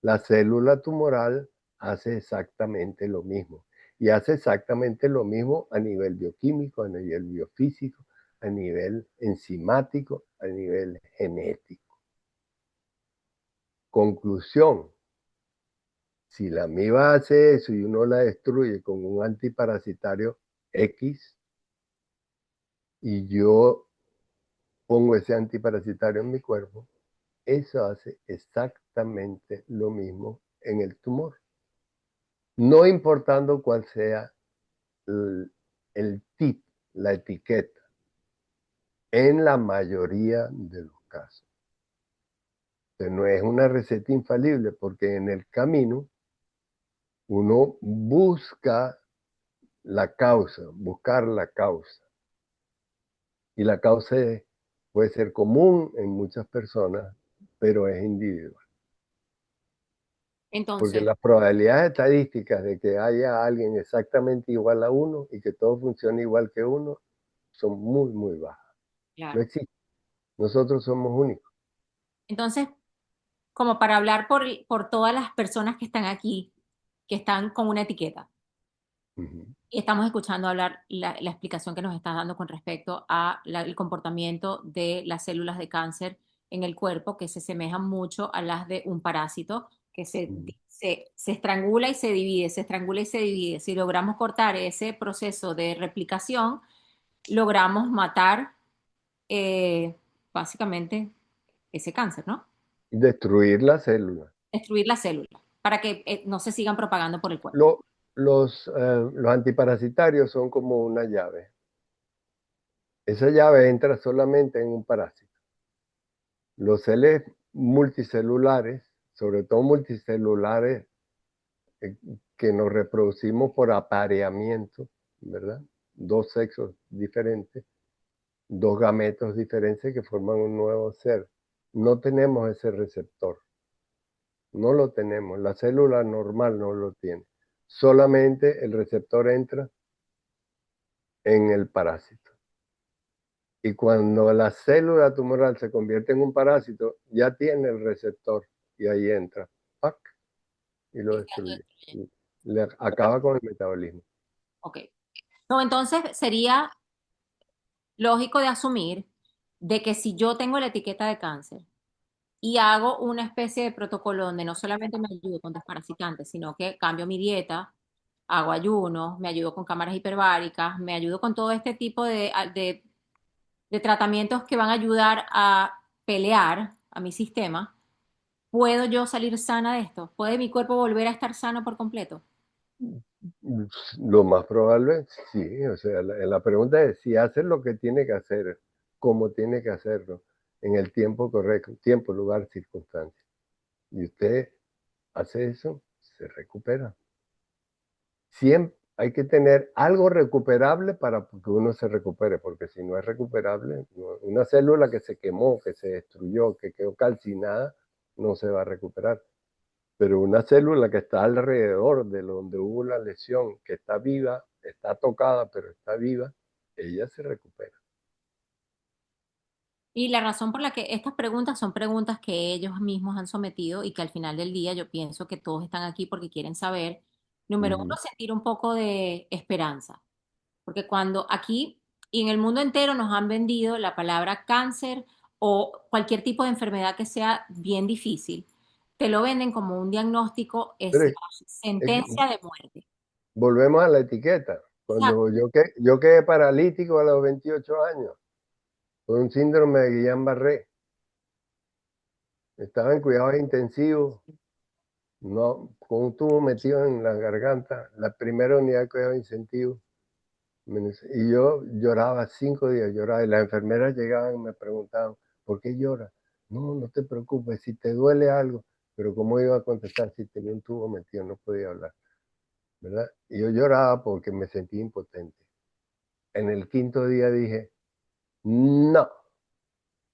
La célula tumoral hace exactamente lo mismo. Y hace exactamente lo mismo a nivel bioquímico, a nivel biofísico, a nivel enzimático, a nivel genético. Conclusión, si la amiba hace eso y uno la destruye con un antiparasitario X y yo pongo ese antiparasitario en mi cuerpo, eso hace exactamente lo mismo en el tumor. No importando cuál sea el tipo, la etiqueta, en la mayoría de los casos. Entonces, no es una receta infalible porque en el camino uno busca la causa, buscar la causa. Y la causa puede ser común en muchas personas, pero es individual. Porque Entonces, las probabilidades estadísticas de que haya alguien exactamente igual a uno y que todo funcione igual que uno son muy, muy bajas. No claro. existe. Nosotros somos únicos. Entonces, como para hablar por todas las personas que están aquí, que están con una etiqueta. Uh-huh. Y estamos escuchando hablar la explicación que nos estás dando con respecto a el comportamiento de las células de cáncer en el cuerpo, que se asemejan mucho a las de un parásito, que Uh-huh. se estrangula y se divide, se estrangula y se divide. Si logramos cortar ese proceso de replicación, logramos matar básicamente ese cáncer, ¿no? Destruir la célula. Destruir las células para que no se sigan propagando por el cuerpo. Lo, los antiparasitarios son como una llave. Esa llave entra solamente en un parásito. Los seres multicelulares, sobre todo multicelulares eh, que nos reproducimos por apareamiento, ¿verdad? Dos sexos diferentes, dos gametos diferentes que forman un nuevo ser. No tenemos ese receptor, no lo tenemos. La célula normal no lo tiene. Solamente el receptor entra en el parásito. Y cuando la célula tumoral se convierte en un parásito, ya tiene el receptor y ahí entra, ¡pac!, y lo destruye. Le acaba con el metabolismo. Ok. No, entonces sería lógico de asumir de que si yo tengo la etiqueta de cáncer y hago una especie de protocolo donde no solamente me ayudo con desparasitantes, sino que cambio mi dieta, hago ayunos, me ayudo con cámaras hiperbáricas, me ayudo con todo este tipo de tratamientos que van a ayudar a pelear a mi sistema, ¿puedo yo salir sana de esto? ¿Puede mi cuerpo volver a estar sano por completo? Lo más probable, sí. O sea, la pregunta es si hace lo que tiene que hacer, cómo tiene que hacerlo, en el tiempo correcto, tiempo, lugar, circunstancia. Y usted hace eso, se recupera. Siempre, hay que tener algo recuperable para que uno se recupere, porque si no es recuperable, una célula que se quemó, que se destruyó, que quedó calcinada, no se va a recuperar. Pero una célula que está alrededor de donde hubo la lesión, que está viva, está tocada, pero está viva, ella se recupera. Y la razón por la que estas preguntas son preguntas que ellos mismos han sometido y que al final del día yo pienso que todos están aquí porque quieren saber, número uno, Ujú. sentir un poco de esperanza. Porque cuando aquí y en el mundo entero nos han vendido la palabra cáncer o cualquier tipo de enfermedad que sea bien difícil, te lo venden como un diagnóstico Pero slash es que sentencia de muerte. volvemos a la etiqueta. Cuando Exacto. yo quedé paralítico a los 28 años, por un síndrome de Guillain-Barré, estaba en cuidados intensivos, no, con un tubo metido en la garganta, la primera unidad de cuidados intensivos. Y yo lloraba 5 días, lloraba, y las enfermeras llegaban y me preguntaban, ¿por qué lloras? No, no te preocupes, si te duele algo, pero ¿cómo iba a contestar si tenía un tubo metido? No podía hablar, ¿verdad? Y yo lloraba porque me sentía impotente. En el quinto día dije, no,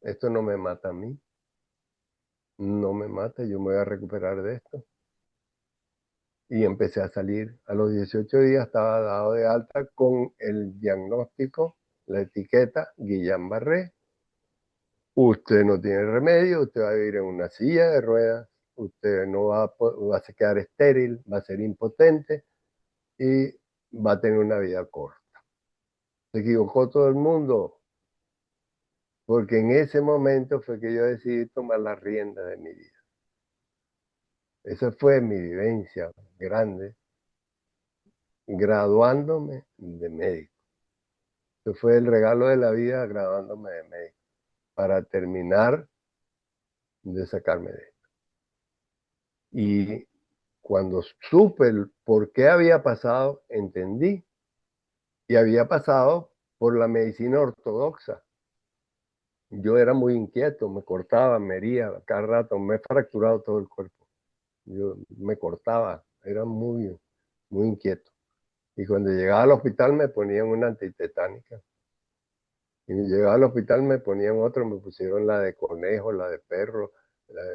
esto no me mata a mí, no me mata, yo me voy a recuperar de esto. Y empecé a salir. A los 18 días estaba dado de alta con el diagnóstico, la etiqueta Guillain-Barré. Usted no tiene remedio, usted va a vivir en una silla de ruedas, usted no va a quedar estéril, va a ser impotente y va a tener una vida corta. Se equivocó todo el mundo, porque en ese momento fue que yo decidí tomar la rienda de mi vida. Esa fue mi vivencia grande, graduándome de médico. Ese fue el regalo de la vida, graduándome de médico, para terminar de sacarme de esto. Y cuando supe el por qué había pasado, entendí. Y había pasado por la medicina ortodoxa. Yo era muy inquieto, me cortaba, me hería cada rato, me he fracturado todo el cuerpo. Yo me cortaba, era muy, muy inquieto. Y cuando llegaba al hospital me ponían una antitetánica. Y llegaba al hospital me ponían otro, me pusieron la de conejo, la de perro,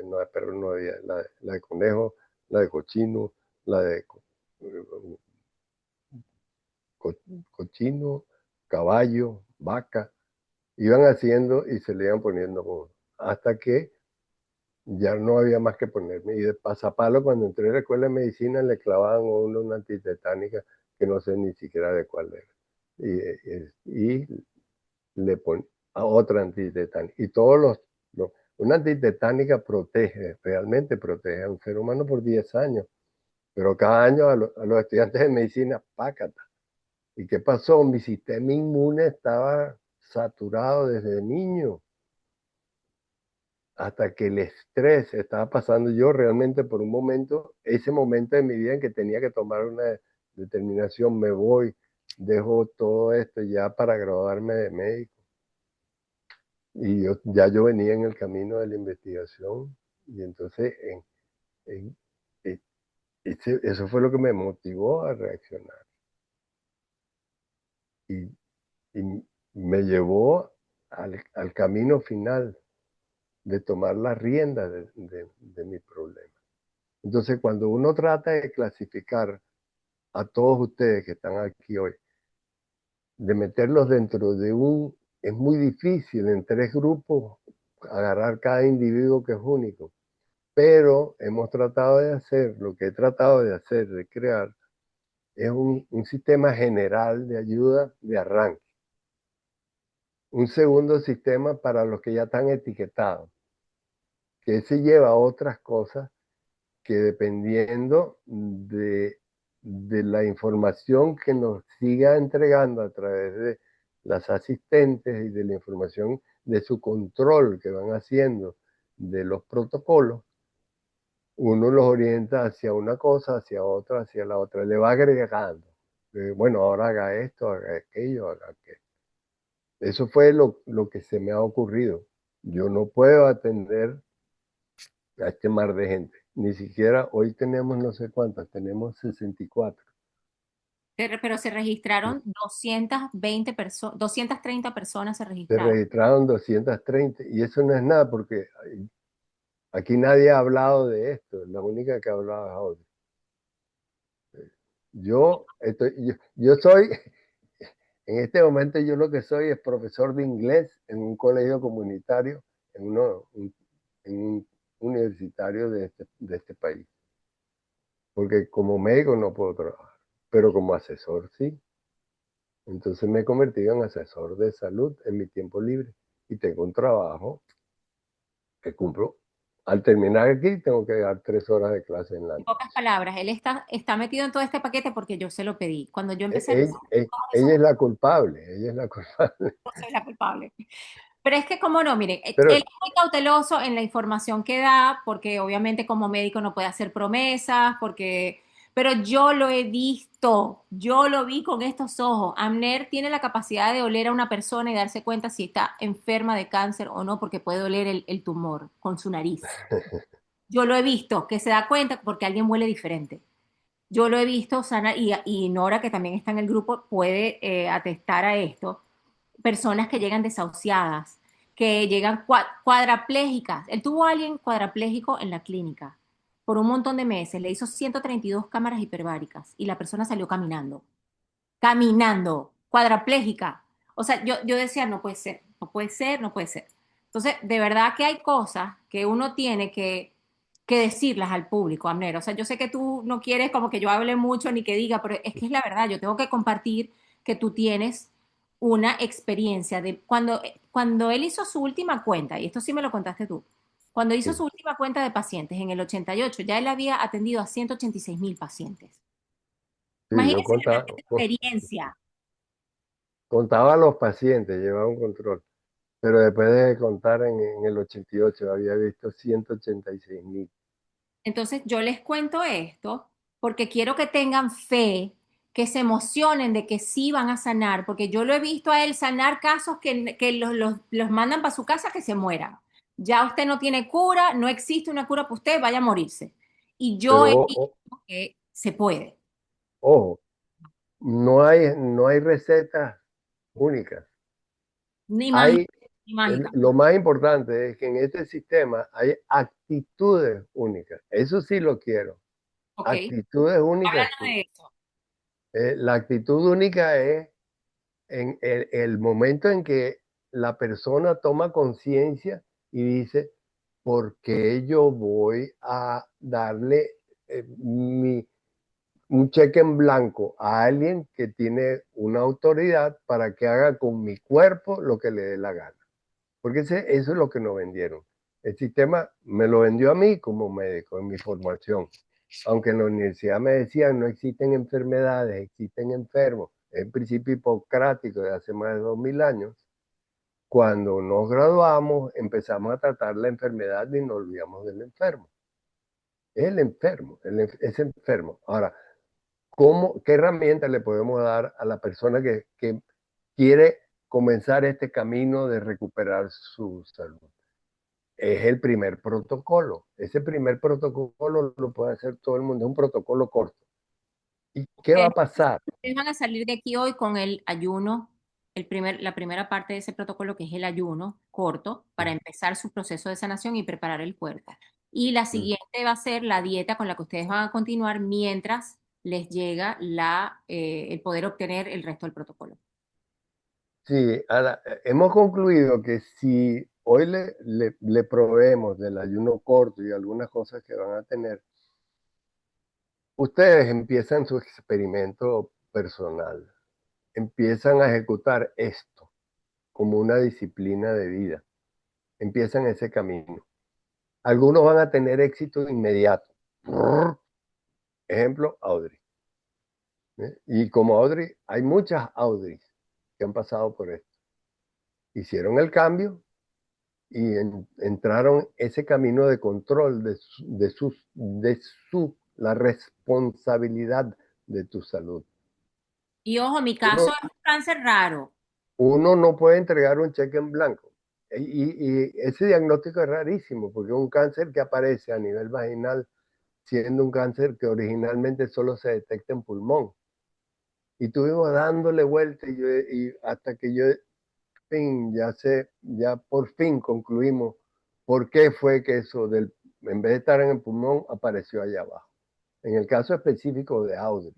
no, de perro no había, la de conejo, la de cochino, la de co, cochino, caballo, vaca. Iban haciendo y se le iban poniendo uno. Hasta que ya no había más que ponerme. Y de pasapalo, cuando entré a la escuela de medicina, le clavaban a uno una antitetánica que no sé ni siquiera de cuál era. Y le ponen a otra antitetánica. Y una antitetánica protege, realmente protege a un ser humano por 10 años. Pero cada año a los estudiantes de medicina, pácata. ¿Y qué pasó? Mi sistema inmune estaba saturado desde niño, hasta que el estrés estaba pasando yo realmente por un momento, ese momento de mi vida en que tenía que tomar una determinación, me voy, dejo todo esto ya para graduarme de médico. Y yo venía en el camino de la investigación y entonces en- e- eso fue lo que me motivó a reaccionar y, y me llevó al camino final de tomar la rienda de mi problema. Entonces, cuando uno trata de clasificar a todos ustedes que están aquí hoy, de meterlos dentro de es muy difícil en 3 grupos agarrar cada individuo que es único, pero hemos tratado de hacer, lo que he tratado de hacer, de crear, es un sistema general de ayuda de arranque. Un segundo sistema para los que ya están etiquetados, que ese lleva a otras cosas que dependiendo de la información que nos siga entregando a través de las asistentes y de la información de su control que van haciendo de los protocolos, uno los orienta hacia una cosa, hacia otra, hacia la otra, le va agregando. Bueno, ahora haga esto, haga aquello, haga aquello. Eso fue lo que se me ha ocurrido. Yo no puedo atender a este mar de gente. Ni siquiera hoy tenemos no sé cuántas, tenemos 64. Pero se registraron 220 personas, 230 personas se Se registraron. registraron 230 y eso no es nada porque aquí nadie ha hablado de esto, la única que ha hablado es Audrey. Yo soy, en este momento yo lo que soy es profesor de inglés en un colegio comunitario, en un universitario de este país, porque como médico no puedo trabajar, pero como asesor sí. Entonces me he convertido en asesor de salud en mi tiempo libre y tengo un trabajo que cumplo. Al terminar aquí tengo que dar 3 horas de clase en la En noche. pocas palabras, él está metido en todo este paquete porque yo se lo pedí. Cuando yo empecé, Ella es la culpable, ella es la culpable. yo soy la culpable. Pero es que, como no, miren, Pero él es muy cauteloso en la información que da, porque obviamente como médico no puede hacer promesas, pero yo lo he visto, yo lo vi con estos ojos. Amner tiene la capacidad de oler a una persona y darse cuenta si está enferma de cáncer o no, porque puede oler el tumor con su nariz. Yo lo he visto, que se da cuenta porque alguien huele diferente. Yo lo he visto, Sana, y Nora, que también está en el grupo, puede atestar a esto. Personas que llegan desahuciadas, que llegan cuadraplégicas. Él tuvo a alguien cuadraplégico en la clínica por un montón de meses. Le hizo 132 cámaras hiperbáricas y la persona salió caminando. Caminando, cuadraplégica. O sea, yo decía, no puede ser, no puede ser, no puede ser. Entonces, de verdad que hay cosas que uno tiene que decirlas al público, Amner. O sea, yo sé que tú no quieres como que yo hable mucho ni que diga, pero es que es la verdad, yo tengo que compartir que tú tienes una experiencia de cuando él hizo su última cuenta, y esto sí me lo contaste tú, cuando hizo sí, su última cuenta de pacientes en el 88, ya él había atendido a 186.000 pacientes. sí, yo Imagínense la experiencia. contaba a los pacientes, llevaba un control. Pero después de contar en el 88 había visto 186.000. Entonces yo les cuento esto porque quiero que tengan fe, que se emocionen de que sí van a sanar, porque yo lo he visto a él sanar casos que los mandan para su casa que se mueran. Ya usted no tiene cura, no existe una cura para usted, vaya a morirse. Y yo Pero he visto que se puede. ojo, no hay recetas únicas. Ni mágica, Hay, ni mágica. lo más importante es que en este sistema hay actitudes únicas. Eso sí lo quiero. Ok, Actitudes únicas, hablando sí. de eso. La actitud única es en el momento en que la persona toma conciencia y dice, ¿por qué yo voy a darle un cheque en blanco a alguien que tiene una autoridad para que haga con mi cuerpo lo que le dé la gana? Porque eso es lo que nos vendieron. El sistema me lo vendió a mí como médico en mi formación. Aunque en la universidad me decían no existen enfermedades, existen enfermos. Es el principio hipocrático de hace más de 2000 años. Cuando nos graduamos empezamos a tratar la enfermedad y nos olvidamos del enfermo. Es el enfermo, es enfermo. Ahora, ¿qué herramienta le podemos dar a la persona que quiere comenzar este camino de recuperar su salud? Es el primer protocolo. Ese primer protocolo lo puede hacer todo el mundo, es un protocolo corto. ¿Y qué va Ustedes a pasar? ustedes van a salir de aquí hoy con el ayuno, la primera parte de ese protocolo que es el ayuno corto para empezar su proceso de sanación y preparar el cuerpo. Y la siguiente va a ser la dieta con la que ustedes van a continuar mientras les llega el poder obtener el resto del protocolo. Sí, hemos concluido que si hoy le proveemos del ayuno corto y algunas cosas que van a tener, ustedes empiezan su experimento personal, empiezan a ejecutar esto como una disciplina de vida, empiezan ese camino. Algunos van a tener éxito inmediato. Ejemplo, Audrey. ¿Eh? Y como Audrey, hay muchas Audrey que han pasado por esto. Hicieron el cambio y entraron ese camino de control la responsabilidad de tu salud. Y ojo, mi caso Uno, es un cáncer raro. uno no puede entregar un cheque en blanco. Y ese diagnóstico es rarísimo porque es un cáncer que aparece a nivel vaginal siendo un cáncer que originalmente solo se detecta en pulmón. Y estuvimos dándole vuelta y hasta que yo, fin, ya por fin concluimos por qué fue que eso en vez de estar en el pulmón, apareció allá abajo. En el caso específico de Audrey.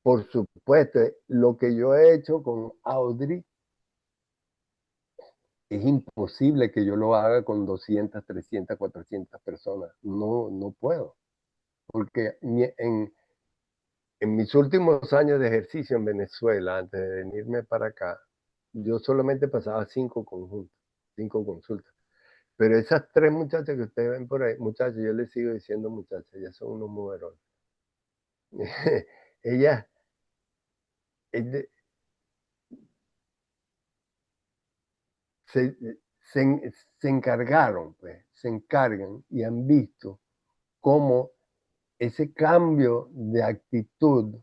Por supuesto, lo que yo he hecho con Audrey es imposible que yo lo haga con 200, 300, 400 personas. No, no puedo. Porque en mis últimos años de ejercicio en Venezuela, antes de venirme para acá, yo solamente pasaba 5 conjuntos, 5 consultas. Pero esas 3 muchachas que ustedes ven por ahí, muchachas, yo les sigo diciendo muchachas, ellas son unos mujeres. Ellas eh, se, se encargaron, pues, se encargan y han visto cómo ese cambio de actitud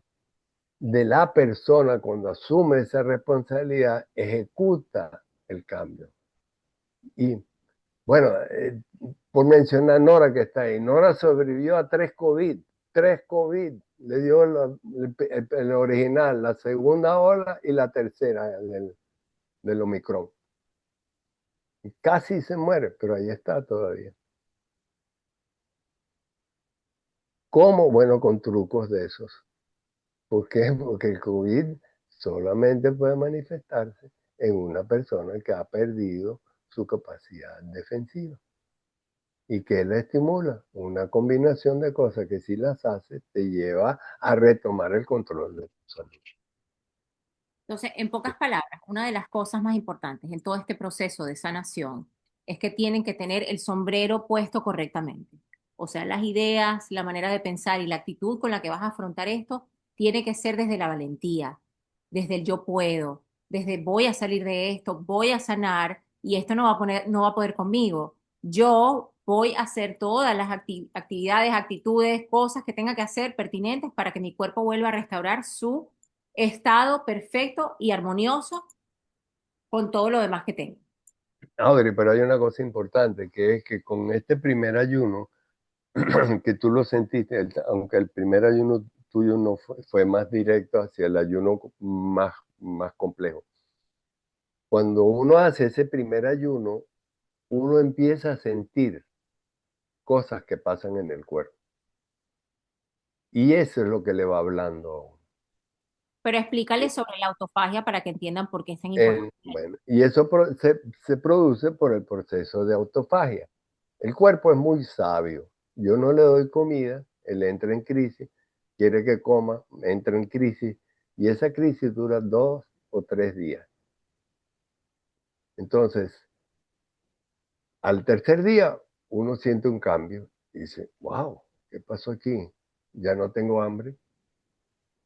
de la persona cuando asume esa responsabilidad ejecuta el cambio. Y bueno, por mencionar a Nora que está ahí, Nora sobrevivió a 3 COVID, le dio el original, la segunda ola y la tercera del Omicron. Y casi se muere, pero ahí está todavía. ¿Cómo? Bueno, con trucos de esos. ¿Por qué? Porque el COVID solamente puede manifestarse en una persona que ha perdido su capacidad defensiva. ¿Y que la estimula? Una combinación de cosas que si las hace te lleva a retomar el control de tu salud. Entonces, en pocas palabras, una de las cosas más importantes en todo este proceso de sanación es que tienen que tener el sombrero puesto correctamente. O sea, las ideas, la manera de pensar y la actitud con la que vas a afrontar esto tiene que ser desde la valentía, desde el yo puedo, desde voy a salir de esto, voy a sanar y esto no va a poder conmigo. Yo voy a hacer todas las actividades, actitudes, cosas que tenga que hacer pertinentes para que mi cuerpo vuelva a restaurar su estado perfecto y armonioso con todo lo demás que tengo. Audrey, pero hay una cosa importante, que es que con este primer ayuno, que tú lo sentiste, aunque el primer ayuno tuyo no fue más directo hacia el ayuno más complejo. Cuando uno hace ese primer ayuno, uno empieza a sentir cosas que pasan en el cuerpo. Y eso es lo que le va hablando. Pero explícale sobre la autofagia para que entiendan por qué es tan importante. Bueno, y eso se produce por el proceso de autofagia. El cuerpo es muy sabio. Yo no le doy comida, él entra en crisis, quiere que coma, entra en crisis, y esa crisis dura 2 o 3 días. Entonces, al tercer día, uno siente un cambio y dice, wow, ¿qué pasó aquí? Ya no tengo hambre,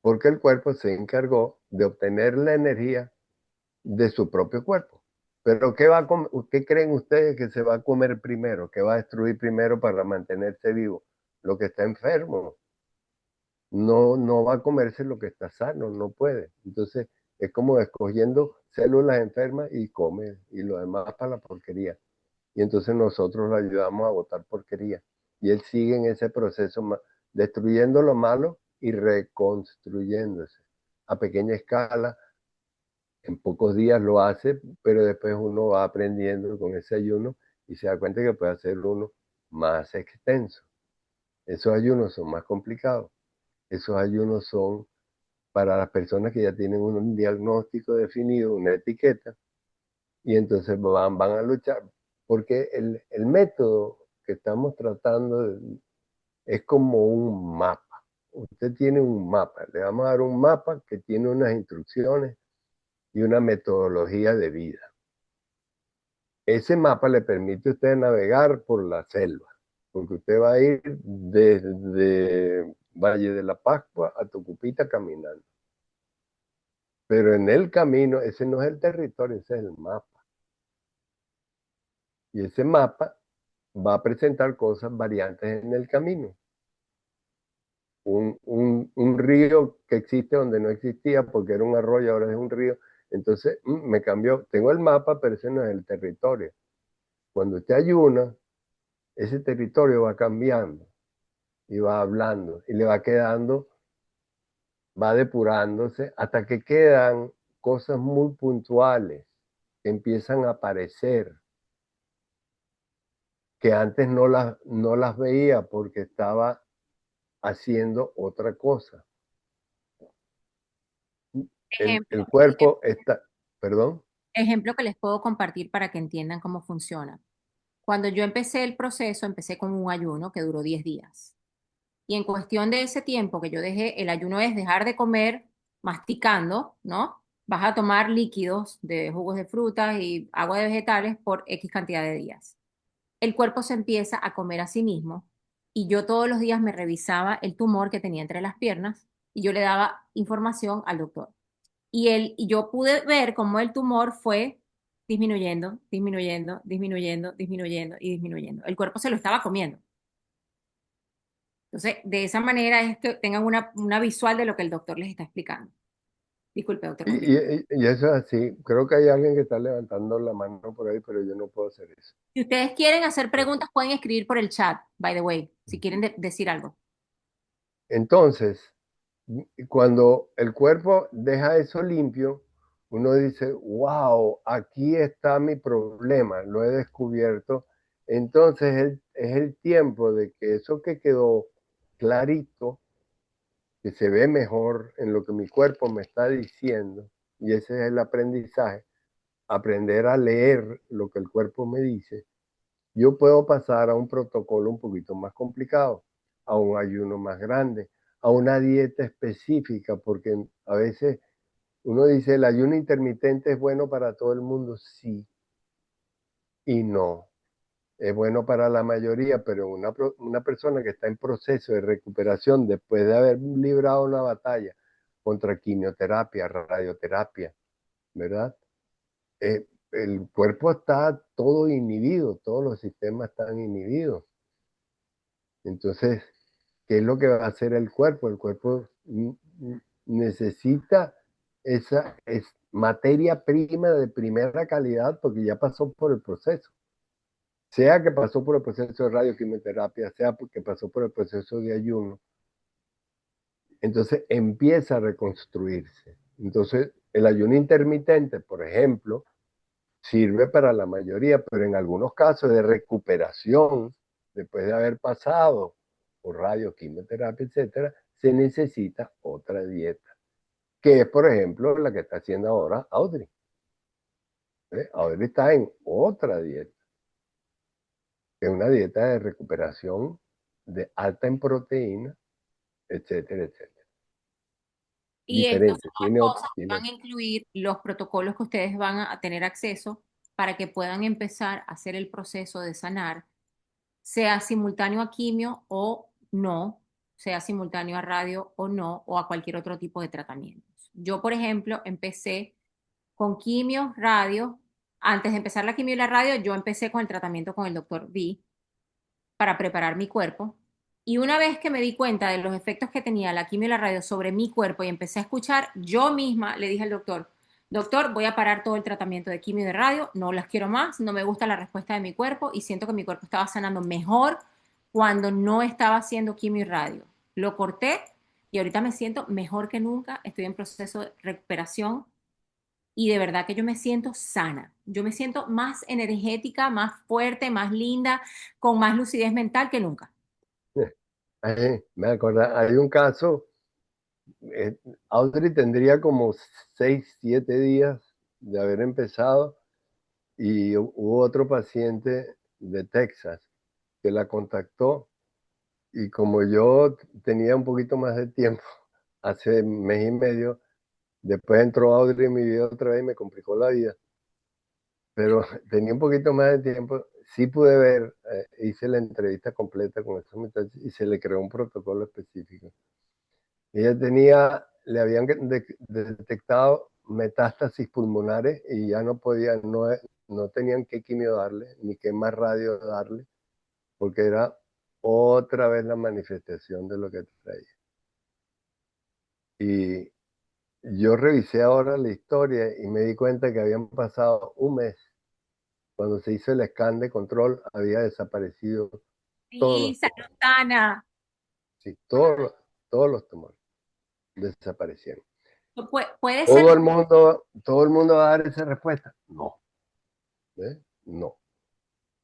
porque el cuerpo se encargó de obtener la energía de su propio cuerpo. Pero ¿qué creen ustedes que se va a comer primero? ¿Qué va a destruir primero para mantenerse vivo? Lo que está enfermo. No, no va a comerse lo que está sano, no puede. Entonces es como escogiendo células enfermas y come, y lo demás para la porquería. Y entonces nosotros le ayudamos a botar porquería. Y él sigue en ese proceso, destruyendo lo malo y reconstruyéndose a pequeña escala. En pocos días lo hace, pero después uno va aprendiendo con ese ayuno y se da cuenta que puede hacer uno más extenso. Esos ayunos son más complicados. Esos ayunos son para las personas que ya tienen un diagnóstico definido, una etiqueta, y entonces van a luchar. Porque el método que estamos tratando es como un mapa. Usted tiene un mapa, le vamos a dar un mapa que tiene unas instrucciones y una metodología de vida. Ese mapa le permite a usted navegar por la selva, porque usted va a ir desde Valle de la Pascua a Tucupita caminando. Pero en el camino, ese no es el territorio, ese es el mapa. Y ese mapa va a presentar cosas variantes en el camino. Un río que existe donde no existía porque era un arroyo, ahora es un río. Entonces me cambió, tengo el mapa, pero ese no es el territorio. Cuando usted ayuna, ese territorio va cambiando y va hablando y le va quedando va depurándose hasta que quedan cosas muy puntuales que empiezan a aparecer, que antes no las veía porque estaba haciendo otra cosa. Ejemplo, El cuerpo está, perdón. ejemplo que les puedo compartir para que entiendan cómo funciona. Cuando yo empecé el proceso, empecé con un ayuno que duró 10 días. Y en cuestión de ese tiempo que yo dejé, el ayuno es dejar de comer masticando, ¿no? Vas a tomar líquidos de jugos de frutas y agua de vegetales por X cantidad de días. El cuerpo se empieza a comer a sí mismo y yo todos los días me revisaba el tumor que tenía entre las piernas y yo le daba información al doctor. Y yo pude ver cómo el tumor fue disminuyendo, disminuyendo, disminuyendo, disminuyendo y disminuyendo. El cuerpo se lo estaba comiendo. Entonces, de esa manera es que tengan una visual de lo que el doctor les está explicando. Disculpe, doctor, continúe. Y eso es así. Creo que hay alguien que está levantando la mano por ahí, pero yo no puedo hacer eso. Si ustedes quieren hacer preguntas, pueden escribir por el chat, by the way, si quieren decir algo. Entonces, cuando el cuerpo deja eso limpio, uno dice, wow, aquí está mi problema, lo he descubierto. Entonces es el tiempo de que eso que quedó clarito, que se ve mejor en lo que mi cuerpo me está diciendo, y ese es el aprendizaje, aprender a leer lo que el cuerpo me dice, yo puedo pasar a un protocolo un poquito más complicado, a un ayuno más grande, a una dieta específica, porque a veces uno dice el ayuno intermitente es bueno para todo el mundo, sí y no. Es bueno para la mayoría, pero una persona que está en proceso de recuperación después de haber librado una batalla contra quimioterapia, radioterapia, ¿verdad? El cuerpo está todo inhibido, todos los sistemas están inhibidos. Entonces, ¿qué es lo que va a hacer el cuerpo? El cuerpo necesita esa materia prima de primera calidad porque ya pasó por el proceso. Sea que pasó por el proceso de radioquimioterapia, sea que pasó por el proceso de ayuno. Entonces empieza a reconstruirse. Entonces, el ayuno intermitente, por ejemplo, sirve para la mayoría, pero en algunos casos de recuperación, después de haber pasado por radio, quimioterapia, etcétera, se necesita otra dieta, que es, por ejemplo, la que está haciendo ahora Audrey. Audrey está en otra dieta, que es una dieta de recuperación de alta en proteína, etcétera, etcétera. Y estas Diferente, son las tiene, cosas que tiene van a incluir los protocolos que ustedes van a tener acceso para que puedan empezar a hacer el proceso de sanar, sea simultáneo a quimio o no, sea simultáneo a radio o no, o a cualquier otro tipo de tratamientos. Yo, por ejemplo, empecé con quimio, radio. Antes de empezar la quimio y la radio, yo empecé con el tratamiento con el doctor V para preparar mi cuerpo. Y una vez que me di cuenta de los efectos que tenía la quimio y la radio sobre mi cuerpo y empecé a escuchar, yo misma le dije al doctor, doctor, voy a parar todo el tratamiento de quimio y de radio, no las quiero más, no me gusta la respuesta de mi cuerpo y siento que mi cuerpo estaba sanando mejor cuando no estaba haciendo quimio y radio. Lo corté y ahorita me siento mejor que nunca, estoy en proceso de recuperación y de verdad que yo me siento sana. Yo me siento más energética, más fuerte, más linda, con más lucidez mental que nunca. me acuerdo, hay un caso, eh, Audrey tendría como 6, 7 días de haber empezado y hubo otro paciente de Texas que la contactó y como yo tenía un poquito más de tiempo, hace mes y medio, después entró Audrey en mi vida otra vez y me complicó la vida, pero tenía un poquito más de tiempo, sí pude ver, hice la entrevista completa con esa muchacha y se le creó un protocolo específico. Ella tenía, le habían detectado metástasis pulmonares y ya no podían, no tenían qué quimio darle, ni qué más radio darle, porque era otra vez la manifestación de lo que traía. Y yo revisé ahora la historia y me di cuenta que habían pasado un mes. Cuando se hizo el scan de control, había desaparecido todos Sí, los tumores. Salutana. Sí, todos los tumores. desaparecieron. Puede ser, Todo el mundo va a dar esa respuesta. No, ¿ves? No,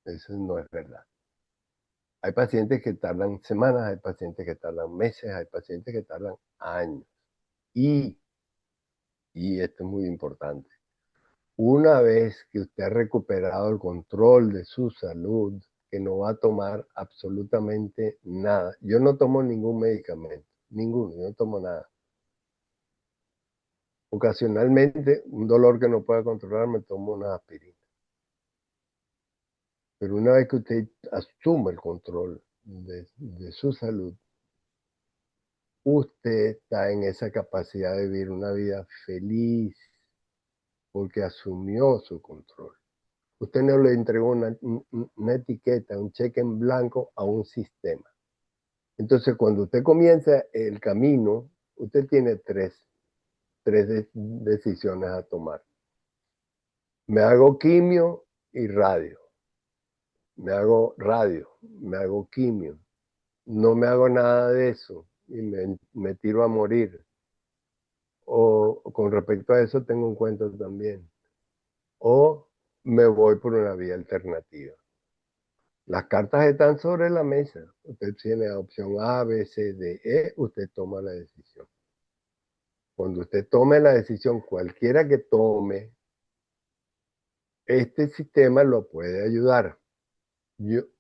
eso no es verdad. Hay pacientes que tardan semanas, hay pacientes que tardan meses, hay pacientes que tardan años. Y esto es muy importante, una vez que usted ha recuperado el control de su salud, que no va a tomar absolutamente nada. Yo no tomo ningún medicamento, ninguno, yo no tomo nada. Ocasionalmente, un dolor que no pueda controlar, me tomo una aspirina. Pero una vez que usted asume el control de su salud, usted está en esa capacidad de vivir una vida feliz porque asumió su control. Usted no le entregó una etiqueta, un cheque en blanco a un sistema. Entonces, cuando usted comienza el camino, usted tiene tres decisiones a tomar. Me hago quimio y radio. Me hago radio, me hago quimio. No me hago nada de eso y me tiro a morir. O con respecto a eso tengo un cuento también. O me voy por una vía alternativa. Las cartas están sobre la mesa. Usted tiene opción A, B, C, D, E. Usted toma la decisión. Cuando usted tome la decisión, cualquiera que tome, este sistema lo puede ayudar.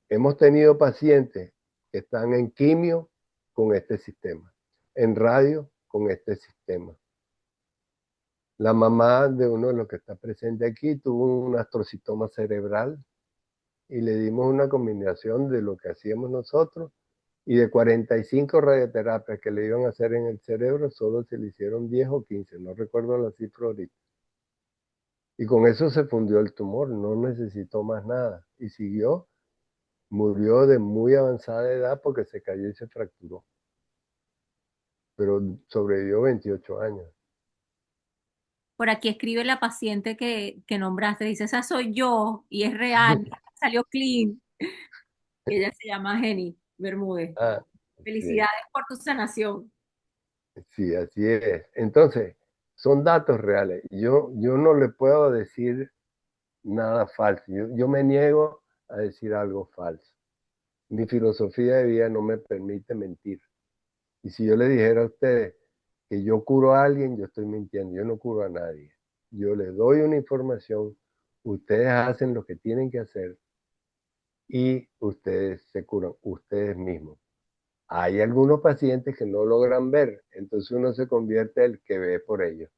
Hemos tenido pacientes que están en quimio con este sistema, en radio con este sistema. La mamá de uno de los que está presente aquí tuvo un astrocitoma cerebral y le dimos una combinación de lo que hacíamos nosotros y de 45 radioterapias que le iban a hacer en el cerebro, solo se le hicieron 10 o 15, no recuerdo la cifra ahorita. Y con eso se fundió el tumor, no necesitó más nada. Y siguió, murió de muy avanzada edad porque se cayó y se fracturó. Pero sobrevivió 28 años. por aquí escribe la paciente que nombraste, dice, esa soy yo y es real, salió clean. Y ella se llama Jenny Bermúdez. Ah, sí, Felicidades por tu sanación. sí, así es. Entonces, son datos reales. Yo no le puedo decir nada falso. Yo me niego a decir algo falso. Mi filosofía de vida no me permite mentir. Y si yo le dijera a ustedes que yo curo a alguien, yo estoy mintiendo. Yo no curo a nadie. Yo les doy una información, ustedes hacen lo que tienen que hacer y ustedes se curan ustedes mismos. Hay algunos pacientes que no logran ver, entonces uno se convierte en el que ve por ellos,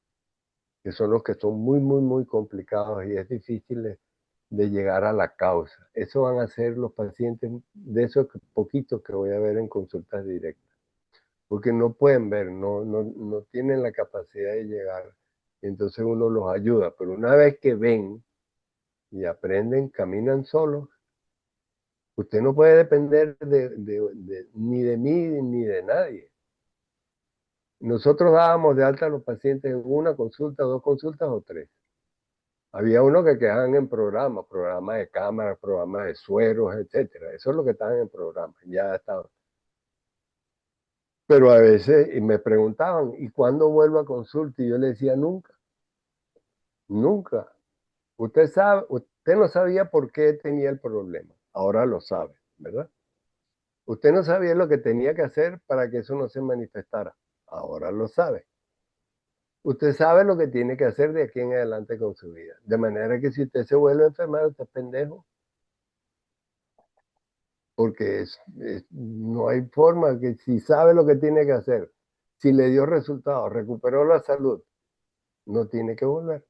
que son los que son muy, muy, muy complicados y es difícil de llegar a la causa. Eso van a ser los pacientes de esos poquitos que voy a ver en consultas directas, porque no pueden ver, no tienen la capacidad de llegar, entonces uno los ayuda, pero una vez que ven y aprenden, caminan solos, usted no puede depender ni de mí ni de nadie. Nosotros dábamos de alta a los pacientes en una consulta, dos consultas o tres. Había unos que quedaban en programas de cámara, programas de sueros, etcétera. Eso es lo que estaban en programa, ya estaban. Pero a veces y me preguntaban, ¿y cuándo vuelvo a consulta? Y yo le decía, nunca, nunca. Usted no sabía por qué tenía el problema. Ahora lo sabe, ¿verdad? Usted no sabía lo que tenía que hacer para que eso no se manifestara. Ahora lo sabe. Usted sabe lo que tiene que hacer de aquí en adelante con su vida. De manera que si usted se vuelve a enfermar, usted es pendejo. Porque no hay forma que si sabe lo que tiene que hacer, si le dio resultados, recuperó la salud, no tiene que volver.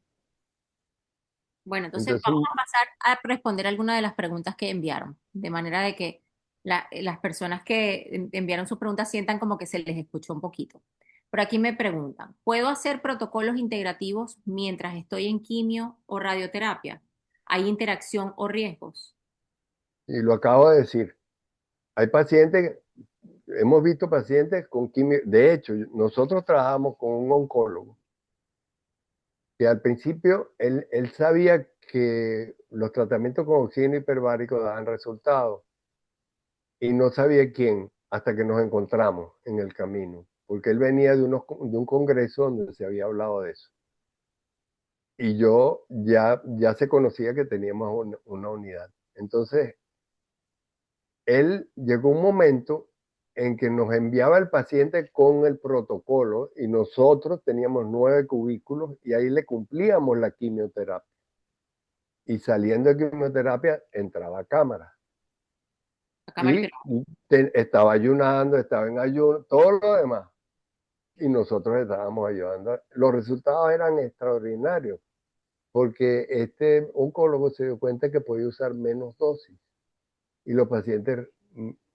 Bueno, entonces Entonces, vamos a pasar a responder algunas de las preguntas que enviaron, de manera de que las personas que enviaron sus preguntas sientan como que se les escuchó un poquito. Por aquí me preguntan, ¿puedo hacer protocolos integrativos mientras estoy en quimio o radioterapia? ¿Hay interacción o riesgos? y lo acabo de decir, hay pacientes, hemos visto pacientes con quimio, de hecho, nosotros trabajamos con un oncólogo que al principio él sabía que los tratamientos con oxígeno hiperbárico daban resultados y no sabía quién hasta que nos encontramos en el camino, porque él venía de un congreso donde se había hablado de eso. Y yo ya se conocía que teníamos una unidad. Entonces, él llegó un momento en que nos enviaba el paciente con el protocolo y nosotros teníamos 9 cubículos y ahí le cumplíamos la quimioterapia. Y saliendo de quimioterapia entraba a cámara. La cámara Y hiperbárica. estaba ayunando, estaba en ayuno, todo lo demás. Y nosotros estábamos ayudando. Los resultados eran extraordinarios, porque este oncólogo se dio cuenta que podía usar menos dosis y los pacientes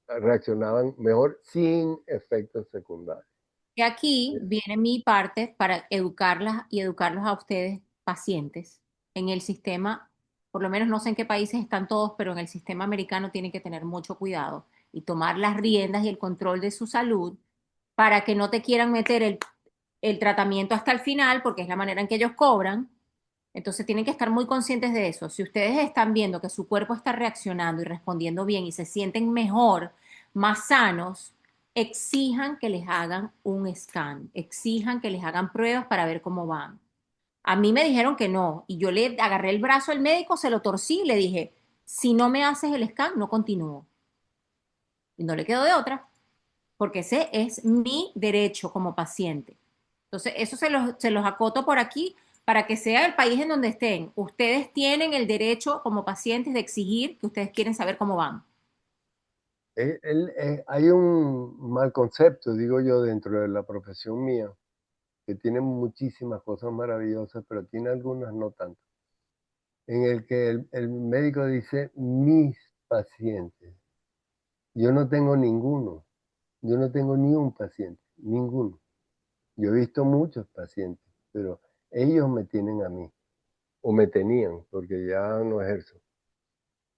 reaccionaban mejor sin efectos secundarios. Y aquí viene mi parte para educarlas y educarlos a ustedes, pacientes, en el sistema, por lo menos no sé en qué países están todos, pero en el sistema americano tienen que tener mucho cuidado y tomar las riendas y el control de su salud para que no te quieran meter el tratamiento hasta el final, porque es la manera en que ellos cobran. Entonces tienen que estar muy conscientes de eso. Si ustedes están viendo que su cuerpo está reaccionando y respondiendo bien y se sienten mejor, más sanos, exijan que les hagan un scan, exijan que les hagan pruebas para ver cómo van. A mí me dijeron que no y yo le agarré el brazo al médico, se lo torcí y le dije, si no me haces el scan, no continúo. Y no le quedó de otra, porque ese es mi derecho como paciente. Entonces, eso se los acoto por aquí para que sea el país en donde estén. Ustedes tienen el derecho como pacientes de exigir que ustedes quieren saber cómo van. Hay un mal concepto, digo yo, dentro de la profesión mía, que tiene muchísimas cosas maravillosas, pero tiene algunas no tanto, en el que el médico dice mis pacientes. Yo no tengo ninguno, yo no tengo ni un paciente, ninguno. Yo he visto muchos pacientes, pero ellos me tienen a mí, o me tenían, porque ya no ejerzo,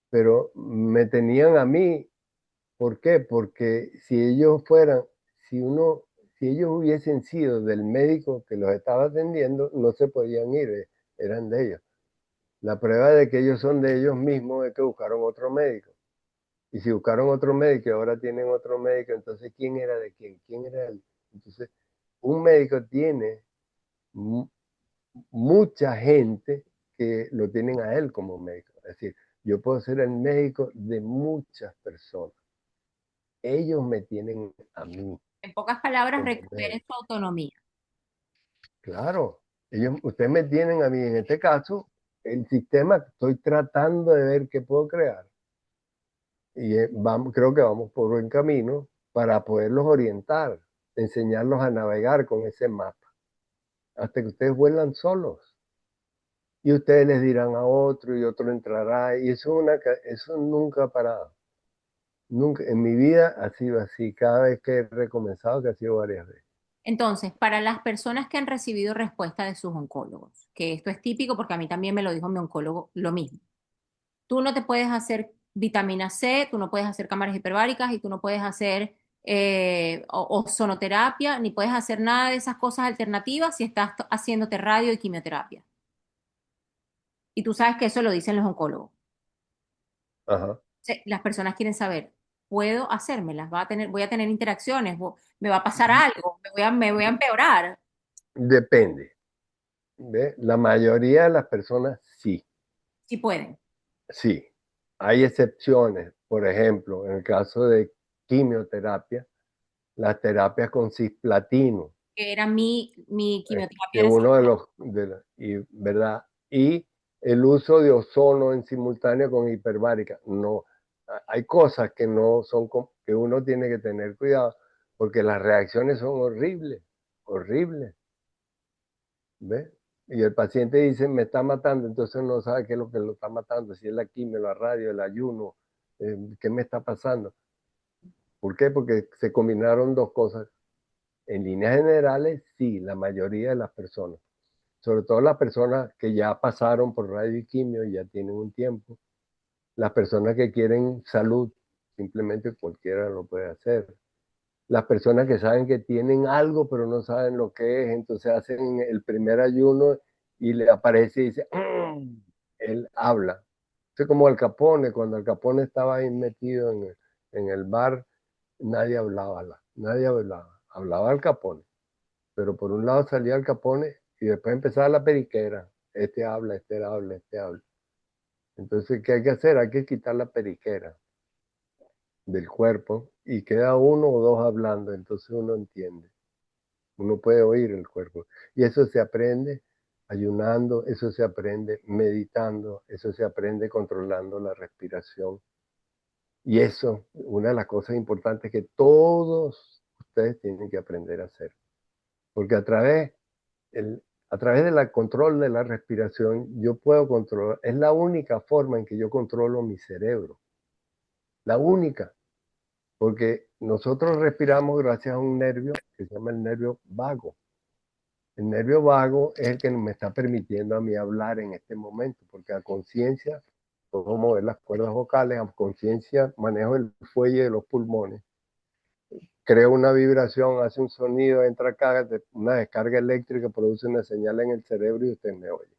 pero me tenían a mí. ¿Por qué? Porque si ellos fueran, si uno, si ellos hubiesen sido del médico que los estaba atendiendo, no se podían ir, eran de ellos. La prueba de que ellos son de ellos mismos es que buscaron otro médico. Y si buscaron otro médico y ahora tienen otro médico, entonces ¿quién era de quién? ¿Quién era él? Entonces, un médico tiene mucha gente que lo tienen a él como médico. Es decir, yo puedo ser el médico de muchas personas. Ellos me tienen a mí En pocas palabras, como recuperen médico. su autonomía. Claro, ustedes me tienen a mí. En este caso, el sistema, estoy tratando de ver qué puedo crear. Y creo que vamos por buen camino para poderlos orientar, enseñarlos a navegar con ese mapa, hasta que ustedes vuelan solos. Y ustedes les dirán a otro y otro entrará. Y eso nunca ha parado. Nunca, en mi vida ha sido así. Cada vez que he recomenzado, que ha sido varias veces. Entonces, para las personas que han recibido respuesta de sus oncólogos, que esto es típico porque a mí también me lo dijo mi oncólogo, lo mismo. Tú no te puedes hacer vitamina C, tú no puedes hacer cámaras hiperbáricas y tú no puedes hacer ozonoterapia, ni puedes hacer nada de esas cosas alternativas si estás haciéndote radio y quimioterapia. Y tú sabes que eso lo dicen los oncólogos. Ajá. Las personas quieren saber, ¿puedo hacérmelas? Voy a tener interacciones, me va a pasar algo, me voy a empeorar. Depende. ¿Ve? La mayoría de las personas sí, Sí pueden, sí. Hay excepciones. Por ejemplo, en el caso de quimioterapia, las terapias con cisplatino, que era mi quimioterapia que era uno de ¿verdad? Y el uso de ozono en simultáneo con hiperbárica. No, hay cosas que no son, que uno tiene que tener cuidado, porque las reacciones son horribles, horribles. ¿Ves? Y el paciente dice, me está matando, entonces no sabe qué es lo que lo está matando, si es la quimio, la radio, el ayuno, qué me está pasando. ¿Por qué? Porque se combinaron dos cosas. En líneas generales, sí, la mayoría de las personas, sobre todo las personas que ya pasaron por radio y quimio y ya tienen un tiempo, las personas que quieren salud, simplemente cualquiera lo puede hacer. Las personas que saben que tienen algo pero no saben lo que es, entonces hacen el primer ayuno y le aparece y dice, él habla. Es como Al Capone, cuando Al Capone estaba ahí metido en el bar, nadie hablaba, nadie hablaba. hablaba Al Capone, pero por un lado salía Al Capone y después empezaba la periquera. Este habla, este habla, este habla. Entonces, ¿qué hay que hacer? Hay que quitar la periquera del cuerpo y queda uno o dos hablando, entonces uno entiende, uno puede oír el cuerpo. Y eso se aprende ayunando, eso se aprende meditando, eso se aprende controlando la respiración. Y eso, una de las cosas importantes que todos ustedes tienen que aprender a hacer. Porque a través del control de la respiración, yo puedo controlar, es la única forma en que yo controlo mi cerebro. La única. Porque nosotros respiramos gracias a un nervio que se llama el nervio vago. El nervio vago es el que me está permitiendo a mí hablar en este momento, porque a conciencia puedo mover las cuerdas vocales, a conciencia manejo el fuelle de los pulmones, creo una vibración, hace un sonido, entra acá, una descarga eléctrica, produce una señal en el cerebro y usted me oye.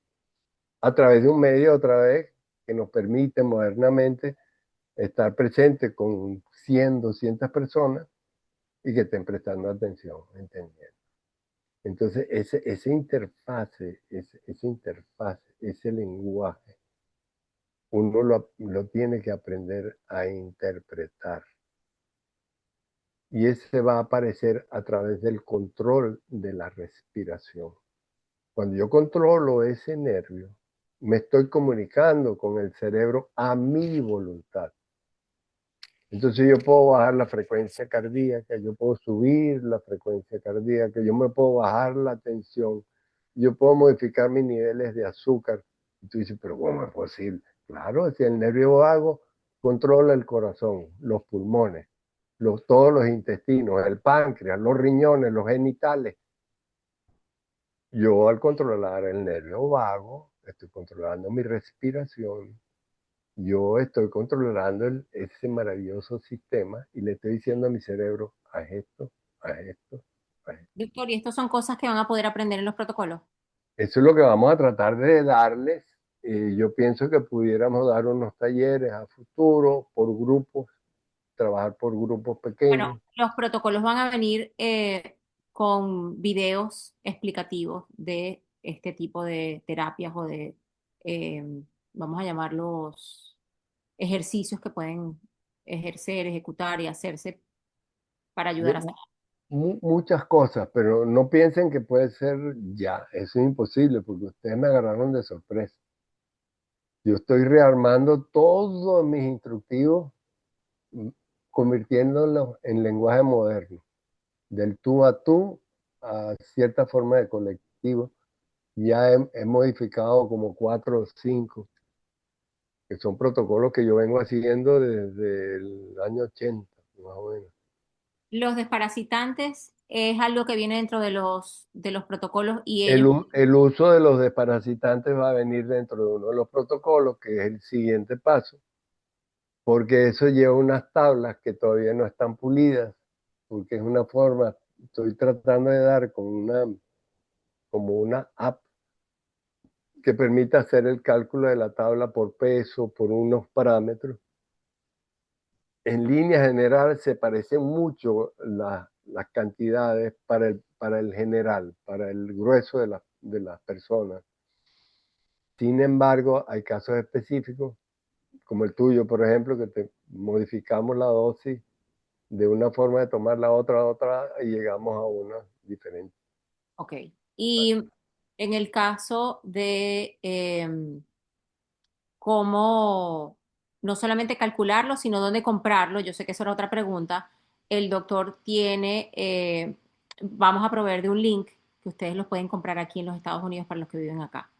A través de un medio, otra vez, que nos permite modernamente estar presente con 100, 200 personas y que estén prestando atención, entendiendo. Entonces, ese interfase, ese lenguaje, uno lo tiene que aprender a interpretar. Y ese va a aparecer a través del control de la respiración. Cuando yo controlo ese nervio, me estoy comunicando con el cerebro a mi voluntad. Entonces yo puedo bajar la frecuencia cardíaca, yo puedo subir la frecuencia cardíaca, yo me puedo bajar la tensión, yo puedo modificar mis niveles de azúcar. Y tú dices, pero ¿cómo es posible? Claro, si el nervio vago controla el corazón, los pulmones, todos los intestinos, el páncreas, los riñones, los genitales. Yo al controlar el nervio vago, estoy controlando mi respiración, yo estoy controlando ese maravilloso sistema y le estoy diciendo a mi cerebro, haz esto, haz esto, haz esto. Doctor, ¿y estas son cosas que van a poder aprender en los protocolos? Eso es lo que vamos a tratar de darles. Yo pienso que pudiéramos dar unos talleres a futuro por grupos, trabajar por grupos Bueno, pequeños. los protocolos van a venir con videos explicativos de este tipo de terapias o de, eh, vamos a llamarlos, ejercicios que pueden ejercer, ejecutar y hacerse para ayudar a De, sanar. muchas cosas, pero no piensen que puede ser ya. Eso es imposible porque ustedes me agarraron de sorpresa. Yo estoy rearmando todos mis instructivos, mm, convirtiéndolos en lenguaje moderno, del tú a cierta forma de colectivo. Ya he modificado como 4 o 5, que son protocolos que yo vengo haciendo desde el año 80, más o menos. Los desparasitantes es algo que viene dentro de los protocolos y El, ellos, el uso de los desparasitantes va a venir dentro de uno de los protocolos, que es el siguiente paso, porque eso lleva unas tablas que todavía no están pulidas, porque es una forma, estoy tratando de dar como una app que permita hacer el cálculo de la tabla por peso, por unos parámetros. En línea general se parecen mucho las cantidades para el general, para el grueso de las personas. Sin embargo, hay casos específicos, como el tuyo, por ejemplo, que modificamos la dosis de una forma de tomar la otra, y llegamos a una diferente. ok. Y en el caso de cómo no solamente calcularlo, sino dónde comprarlo. Yo sé que esa era otra pregunta. El doctor tiene, vamos a proveer de un link que ustedes los pueden comprar aquí en los Estados Unidos para los que viven acá.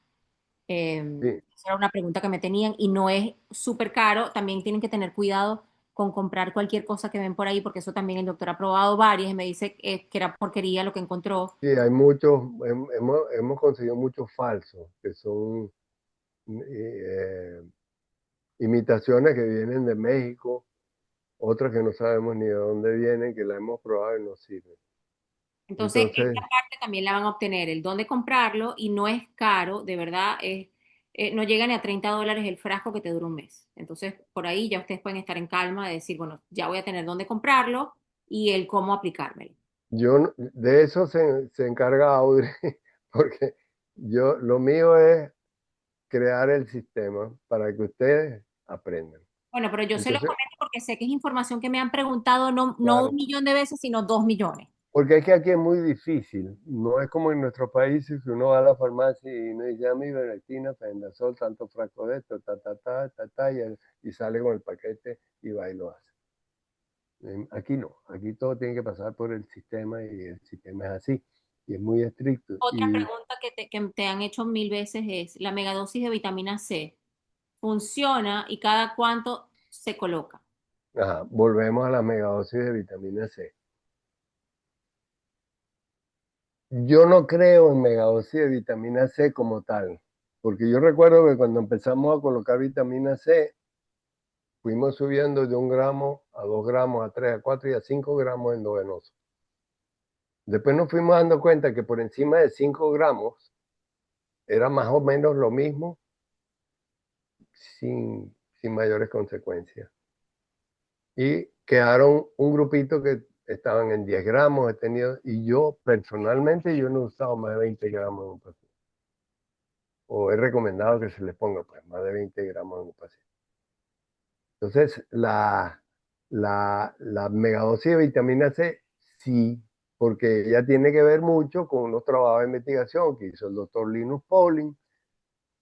Sí, Esa era una pregunta que me tenían y no es súper caro. También tienen que tener cuidado con comprar cualquier cosa que ven por ahí, porque eso también el doctor ha probado varias y me dice que era porquería lo que encontró. sí, hay muchos, hemos conseguido muchos falsos, que son eh, imitaciones que vienen de México, otras que no sabemos ni de dónde vienen, que las hemos probado y no sirven. Entonces, esta Entonces, parte también la van a obtener, el dónde comprarlo y no es caro, de verdad, no llega ni a $30 el frasco que te dura un mes. Entonces, por ahí ya ustedes pueden estar en calma de decir, bueno, ya voy a tener dónde comprarlo y el cómo aplicármelo. De eso se encarga Audrey, porque lo mío es crear el sistema para que ustedes aprendan. Bueno, pero yo se lo Entonces, comento porque sé que es información que me han preguntado no un claro, millón de veces, sino 2 millones. porque es que aquí es muy difícil, no es como en nuestros países que uno va a la farmacia y uno dice, a mi Ivermectina, Fendazol, tanto frasco de esto, y sale con el paquete y va y lo hace. Aquí no, aquí todo tiene que pasar por el sistema y el sistema es así, y es muy estricto. Otra Y pregunta que te han hecho 1000 veces es, ¿la megadosis de vitamina C funciona y cada cuánto se coloca? ajá, volvemos a la megadosis de vitamina C. Yo no creo en megadosis de vitamina C como tal, porque yo recuerdo que cuando empezamos a colocar vitamina C, fuimos subiendo de 1 gramo a 2 gramos, a 3, a 4 y a 5 gramos endovenoso. Después nos fuimos dando cuenta que por encima de 5 gramos era más o menos lo mismo sin mayores consecuencias. Y quedaron un grupito que estaban en 10 gramos, he tenido, y yo personalmente yo no he usado más de 20 gramos en un paciente. O he recomendado que se les ponga pues más de 20 gramos en un paciente. Entonces, la megadosis de vitamina C, sí, porque ella tiene que ver mucho con unos trabajos de investigación que hizo el doctor Linus Pauling,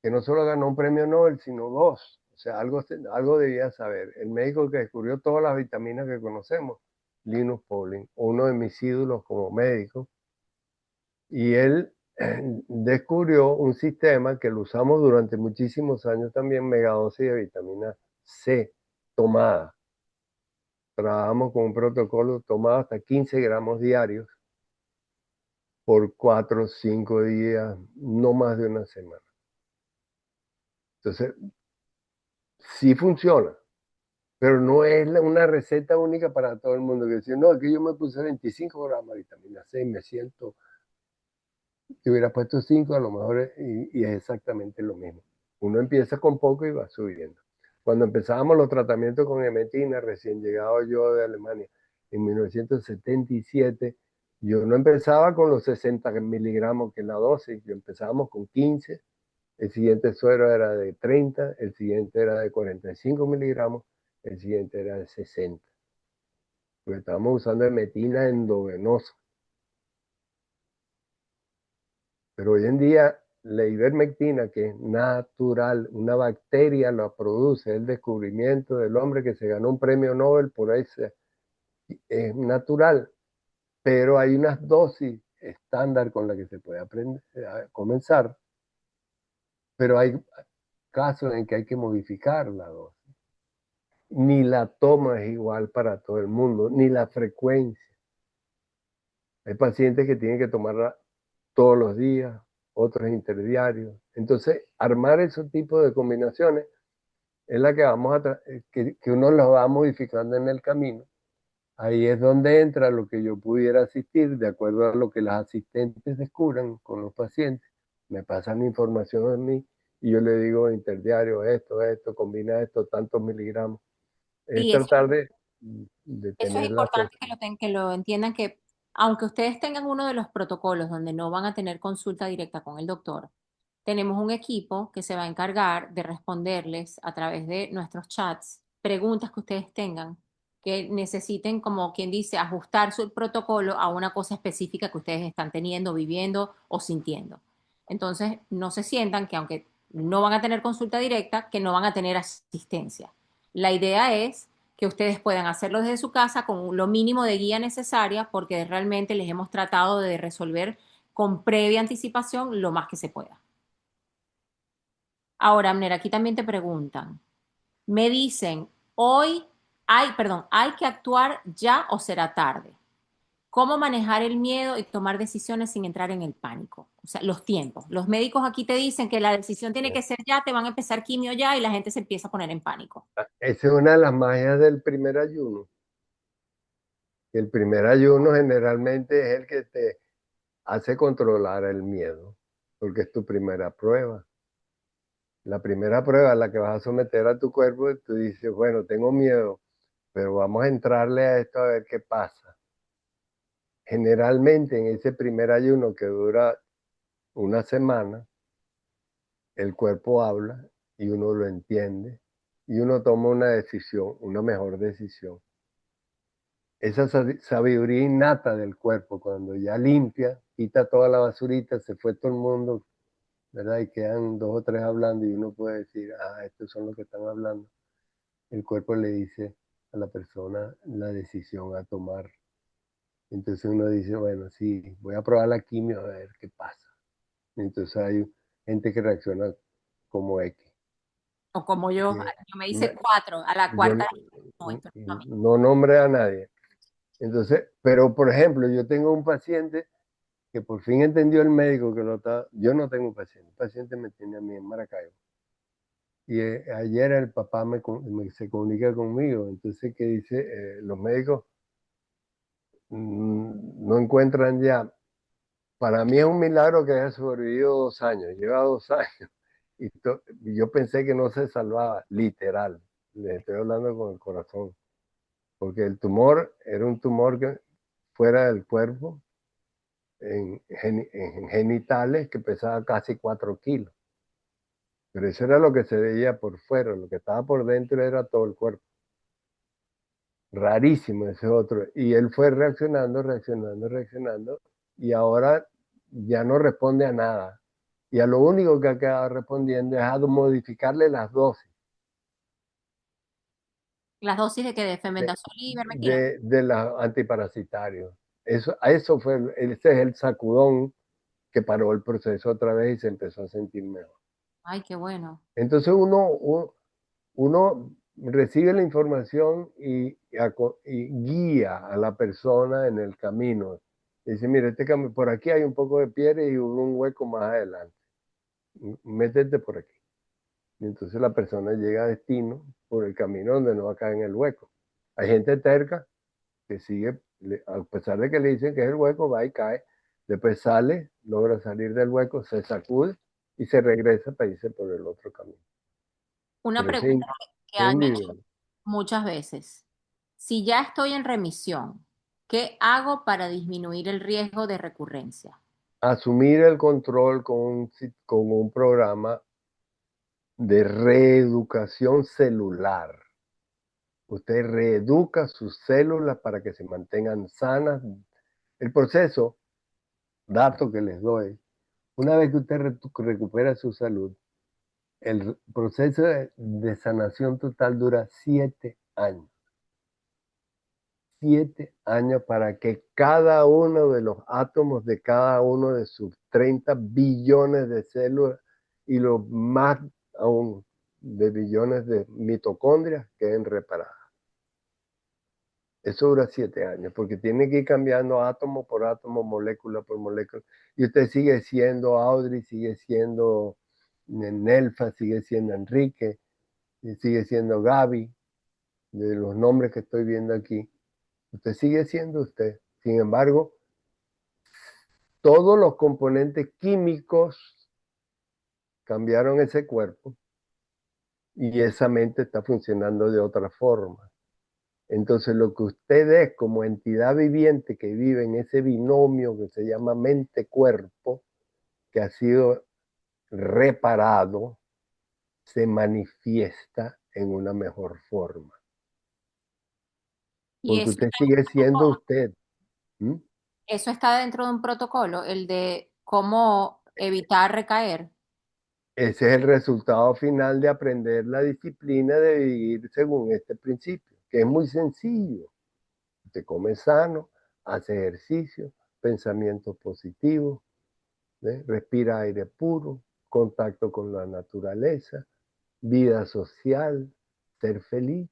que no solo ganó un premio Nobel, sino dos. O sea, algo debía saber. El médico que descubrió todas las vitaminas que conocemos, Linus Pauling, uno de mis ídolos como médico, y él descubrió un sistema que lo usamos durante muchísimos años también, megadosis de vitamina C tomada. Trabajamos con un protocolo tomado hasta 15 gramos diarios por 4 o 5 días, no más de una semana. Entonces, sí funciona, pero no es una receta única para todo el mundo. Que decir, no, es que yo me puse 25 gramos de vitamina C y me siento, si hubiera puesto 5 a lo mejor, y es exactamente lo mismo. Uno empieza con poco y va subiendo. Cuando empezábamos los tratamientos con emetina, recién llegado yo de Alemania, en 1977, yo no empezaba con los 60 miligramos que es la dosis, yo empezábamos con 15, el siguiente suero era de 30, el siguiente era de 45 miligramos, el siguiente era de 60. Porque estábamos usando emetina endovenosa. Pero hoy en día la ivermectina, que es natural, una bacteria la produce, el descubrimiento del hombre que se ganó un premio Nobel por ese, es natural, pero hay unas dosis estándar con las que se puede aprender, a comenzar, pero hay casos en que hay que modificar la dosis. Ni la toma es igual para todo el mundo, ni la frecuencia. Hay pacientes que tienen que tomarla todos los días, otros interdiarios. Entonces, armar esos tipos de combinaciones es la que que uno las va modificando en el camino. Ahí es donde entra lo que yo pudiera asistir, de acuerdo a lo que las asistentes descubran con los pacientes. Me pasan información a mí y yo le digo interdiario, esto, combina esto, tantos miligramos. Es Sí, tratar de eso es tener la importante que lo entiendan, que aunque ustedes tengan uno de los protocolos donde no van a tener consulta directa con el doctor, tenemos un equipo que se va a encargar de responderles a través de nuestros chats preguntas que ustedes tengan que necesiten, como quien dice, ajustar su protocolo a una cosa específica que ustedes están teniendo, viviendo o sintiendo. Entonces, no se sientan que aunque no van a tener consulta directa, que no van a tener asistencia. La idea es que ustedes puedan hacerlo desde su casa con lo mínimo de guía necesaria, porque realmente les hemos tratado de resolver con previa anticipación lo más que se pueda. Ahora, Amner, aquí también te preguntan, me dicen, perdón, ¿hay que actuar ya o será tarde? ¿Cómo manejar el miedo y tomar decisiones sin entrar en el pánico? O sea, los tiempos. Los médicos aquí te dicen que la decisión tiene que ser ya, te van a empezar quimio ya y la gente se empieza a poner en pánico. Esa es una de las magias del primer ayuno. El primer ayuno generalmente es el que te hace controlar el miedo, porque es tu primera prueba. La primera prueba a la que vas a someter a tu cuerpo, tú dices, bueno, tengo miedo, pero vamos a entrarle a esto a ver qué pasa. generalmente en ese primer ayuno que dura una semana, el cuerpo habla y uno lo entiende y uno toma una decisión, una mejor decisión. Esa sabiduría innata del cuerpo, cuando ya limpia, quita toda la basurita, se fue todo el mundo, ¿verdad? Y quedan dos o tres hablando y uno puede decir, estos son los que están hablando. El cuerpo le dice a la persona la decisión a tomar. Entonces uno dice, bueno, sí, voy a probar la quimio a ver qué pasa. Entonces hay gente que reacciona como X. O como Que yo me no, hice 4, a la yo cuarta, no, no, esto no es a mí. no nombré a nadie. Entonces, pero por ejemplo, yo tengo un paciente que por fin entendió el médico que lo está. Yo no tengo un paciente me tiene a mí en Maracaibo. Y ayer el papá se comunica conmigo, entonces que dice, los médicos no encuentran ya. Para mí es un milagro que haya sobrevivido 2 años, lleva 2 años. Y yo pensé que no se salvaba, literal. Les estoy hablando con el corazón. Porque el tumor era un tumor que fuera del cuerpo, en genitales, que pesaba casi 4 kilos. Pero eso era lo que se veía por fuera, lo que estaba por dentro era todo el cuerpo. Rarísimo ese otro. Y él fue reaccionando, reaccionando, reaccionando, y ahora ya no responde a nada. Y a lo único que ha quedado respondiendo es a modificarle las dosis Las dosis de que de de, femendazol y ivermectina. de los antiparasitarios. Eso fue, ese es el sacudón que paró el proceso otra vez y se empezó a sentir mejor. Ay, qué bueno. Entonces uno recibe la información y guía a la persona en el camino. Dice, mira, este camino, por aquí hay un poco de piedra y un hueco más adelante. Métete por aquí. Y entonces la persona llega a destino por el camino donde no va a caer en el hueco. Hay gente terca que sigue, a pesar de que le dicen que es el hueco, va y cae. Después sale, logra salir del hueco, se sacude y se regresa para irse por el otro camino. Una Pero pregunta que es han hecho individual. muchas veces. Si ya estoy en remisión, ¿qué hago para disminuir el riesgo de recurrencia? Asumir el control con un programa de reeducación celular. Usted reeduca sus células para que se mantengan sanas. El proceso, dato que les doy, una vez que usted recupera su salud, el proceso de sanación total dura 7 años. 7 años para que cada uno de los átomos de cada uno de sus 30 billones de células y los más aún de billones de mitocondrias queden reparadas. Eso dura 7 años, porque tiene que ir cambiando átomo por átomo, molécula por molécula. Y usted sigue siendo Audrey, sigue siendo Nelfa, sigue siendo Enrique, y sigue siendo Gaby, de los nombres que estoy viendo aquí. Usted sigue siendo usted. Sin embargo, todos los componentes químicos cambiaron ese cuerpo y esa mente está funcionando de otra forma. Entonces, lo que usted es como entidad viviente que vive en ese binomio que se llama mente-cuerpo, que ha sido reparado, se manifiesta en una mejor forma. Y Porque usted sigue siendo usted. ¿Mm? eso está dentro de un protocolo, el de cómo evitar recaer. Ese es el resultado final de aprender la disciplina de vivir según este principio, que es muy sencillo. Usted come sano, hace ejercicio, pensamientos positivos, ¿ve? Respira aire puro, contacto con la naturaleza, vida social, ser feliz.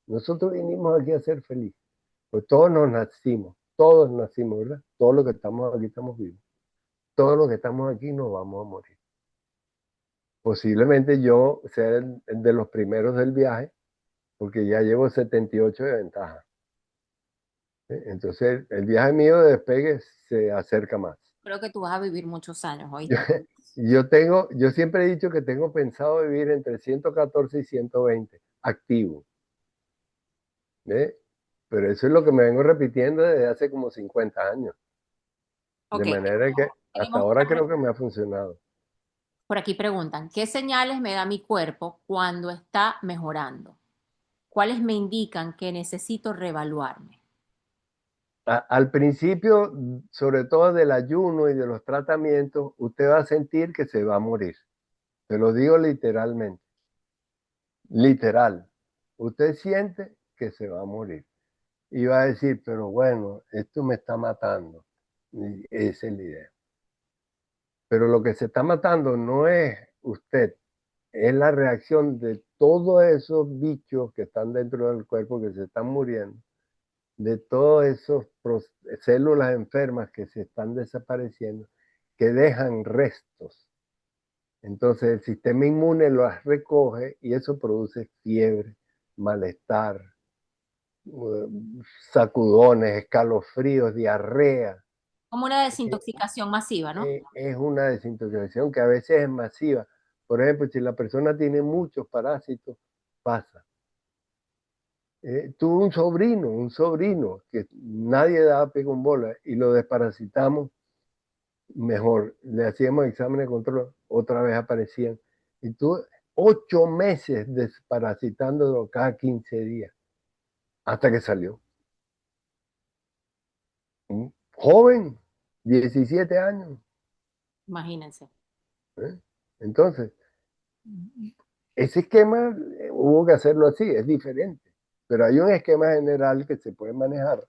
Nosotros vinimos aquí a ser felices, pues todos nacimos, ¿verdad? Todos los que estamos aquí estamos vivos. Todos los que estamos aquí nos vamos a morir. Posiblemente yo sea el de los primeros del viaje, porque ya llevo 78 de ventaja. Entonces, el viaje mío de despegue se acerca más. Creo que tú vas a vivir muchos años, Yo, ¿oíste? yo siempre he dicho que tengo pensado vivir entre 114 y 120, activo. ¿Ve? Pero eso es lo que me vengo repitiendo desde hace como 50 años. De Ok, manera que hasta tenemos ahora creo que me ha funcionado. por aquí preguntan, ¿qué señales me da mi cuerpo cuando está mejorando? ¿Cuáles me indican que necesito reevaluarme? Al principio, sobre todo del ayuno y de los tratamientos, usted va a sentir que se va a morir. Te lo digo literalmente. Literal. Usted siente que se va a morir. Y va a decir, pero bueno, esto me está matando. Y esa es la idea. Pero lo que se está matando no es usted, es la reacción de todos esos bichos que están dentro del cuerpo que se están muriendo, de todas esas células enfermas que se están desapareciendo, que dejan restos. Entonces el sistema inmune las recoge y eso produce fiebre, malestar, sacudones, escalofríos, diarrea. Como una desintoxicación masiva, ¿no? Es una desintoxicación que a veces es masiva. Por ejemplo, si la persona tiene muchos parásitos, pasa. Tuve un sobrino que nadie daba pie con bola y lo desparasitamos mejor. Le hacíamos exámenes de control, otra vez aparecían. Y tuve 8 meses desparasitándolo cada 15 días, hasta que salió. Un joven, 17 años. Imagínense. ¿Eh? Entonces, ese esquema hubo que hacerlo así, es diferente. Pero hay un esquema general que se puede manejar,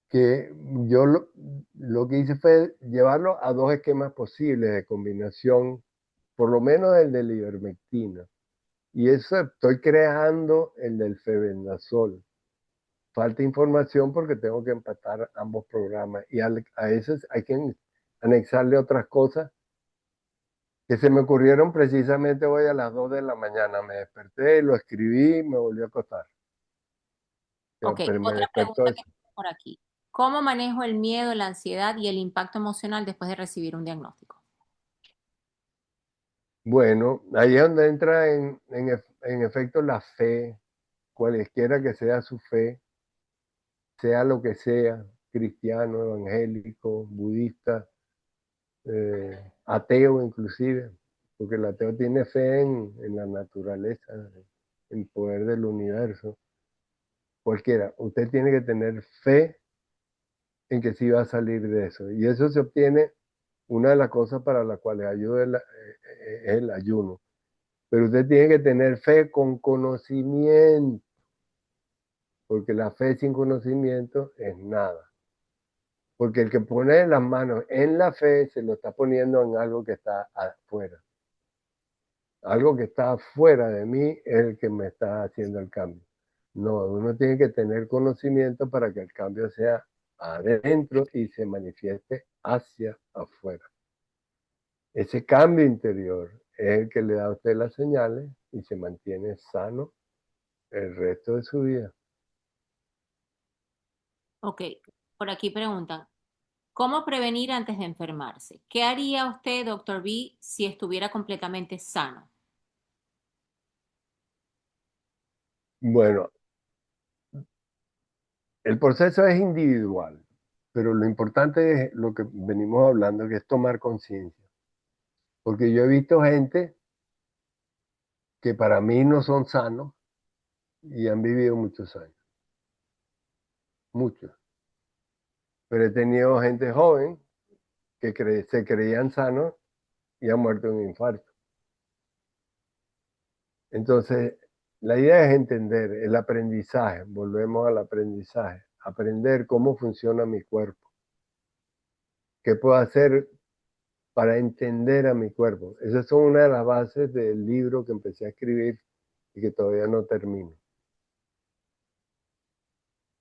que yo lo que hice fue llevarlo a dos esquemas posibles de combinación, por lo menos el de la ivermectina. Y eso estoy creando el del febendazol. Falta información porque tengo que empatar ambos programas. Y a eso hay que anexarle otras cosas que se me ocurrieron precisamente hoy a las 2 de la mañana. Me desperté, lo escribí y me volví a acostar. Ok, Pero me otra despertó pregunta que eso. tengo por aquí. ¿Cómo manejo el miedo, la ansiedad y el impacto emocional después de recibir un diagnóstico? Bueno, ahí es donde entra en efecto la fe, cualesquiera que sea su fe, sea lo que sea, cristiano, evangélico, budista, ateo inclusive, porque el ateo tiene fe en la naturaleza, en el poder del universo. Cualquiera, usted tiene que tener fe en que sí va a salir de eso. Y eso se obtiene, una de las cosas para las cuales ayuda es el ayuno. Pero usted tiene que tener fe con conocimiento, porque la fe sin conocimiento es nada. Porque el que pone las manos en la fe se lo está poniendo en algo que está afuera. Algo que está afuera de mí es el que me está haciendo el cambio. No, uno tiene que tener conocimiento para que el cambio sea adentro y se manifieste hacia afuera. Ese cambio interior es el que le da a usted las señales y se mantiene sano el resto de su vida. Ok, por aquí preguntan, ¿cómo prevenir antes de enfermarse? ¿Qué haría usted, doctor B, si estuviera completamente sano? Bueno, el proceso es individual, pero lo importante es lo que venimos hablando, que es tomar conciencia. Porque yo he visto gente que para mí no son sanos y han vivido muchos años, muchos. Pero he tenido gente joven que se creían sanos y han muerto de un infarto. Entonces, la idea es entender el aprendizaje, volvemos al aprendizaje, aprender cómo funciona mi cuerpo, qué puedo hacer para entender a mi cuerpo. Esas son una de las bases del libro que empecé a escribir y que todavía no termino.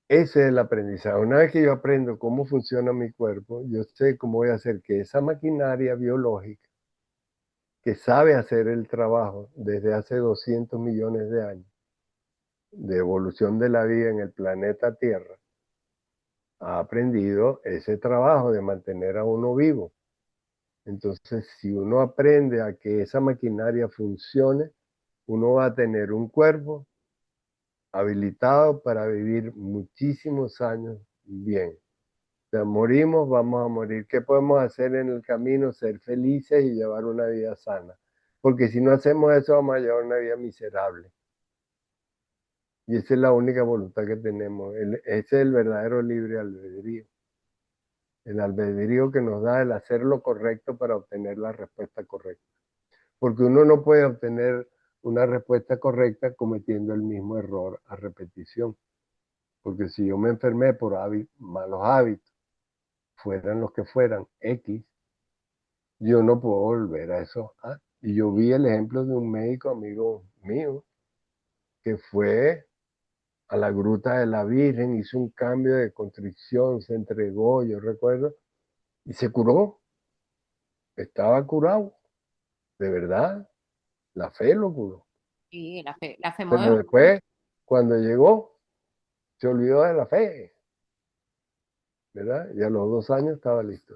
Ese es el aprendizaje. Una vez que yo aprendo cómo funciona mi cuerpo, yo sé cómo voy a hacer que esa maquinaria biológica que sabe hacer el trabajo desde hace 200 millones de años de evolución de la vida en el planeta Tierra, ha aprendido ese trabajo de mantener a uno vivo. Entonces, si uno aprende a que esa maquinaria funcione, uno va a tener un cuerpo habilitado para vivir muchísimos años bien. sea, morimos, vamos a morir. ¿Qué podemos hacer en el camino? Ser felices y llevar una vida sana. Porque si no hacemos eso, vamos a llevar una vida miserable. Y esa es la única voluntad que tenemos. Ese es el verdadero libre albedrío. El albedrío que nos da el hacer lo correcto para obtener la respuesta correcta. Porque uno no puede obtener una respuesta correcta cometiendo el mismo error a repetición. Porque si yo me enfermé por malos hábitos, fueran los que fueran, X, yo no puedo volver a eso. Y yo vi el ejemplo de un médico amigo mío que fue a la Gruta de la Virgen, hizo un cambio de contrición, se entregó, yo recuerdo, y se curó. Estaba curado, de verdad. La fe lo curó. Sí, la fe Pero mueve. después, cuando llegó, se olvidó de la fe, ¿verdad? Y a los 2 años estaba listo.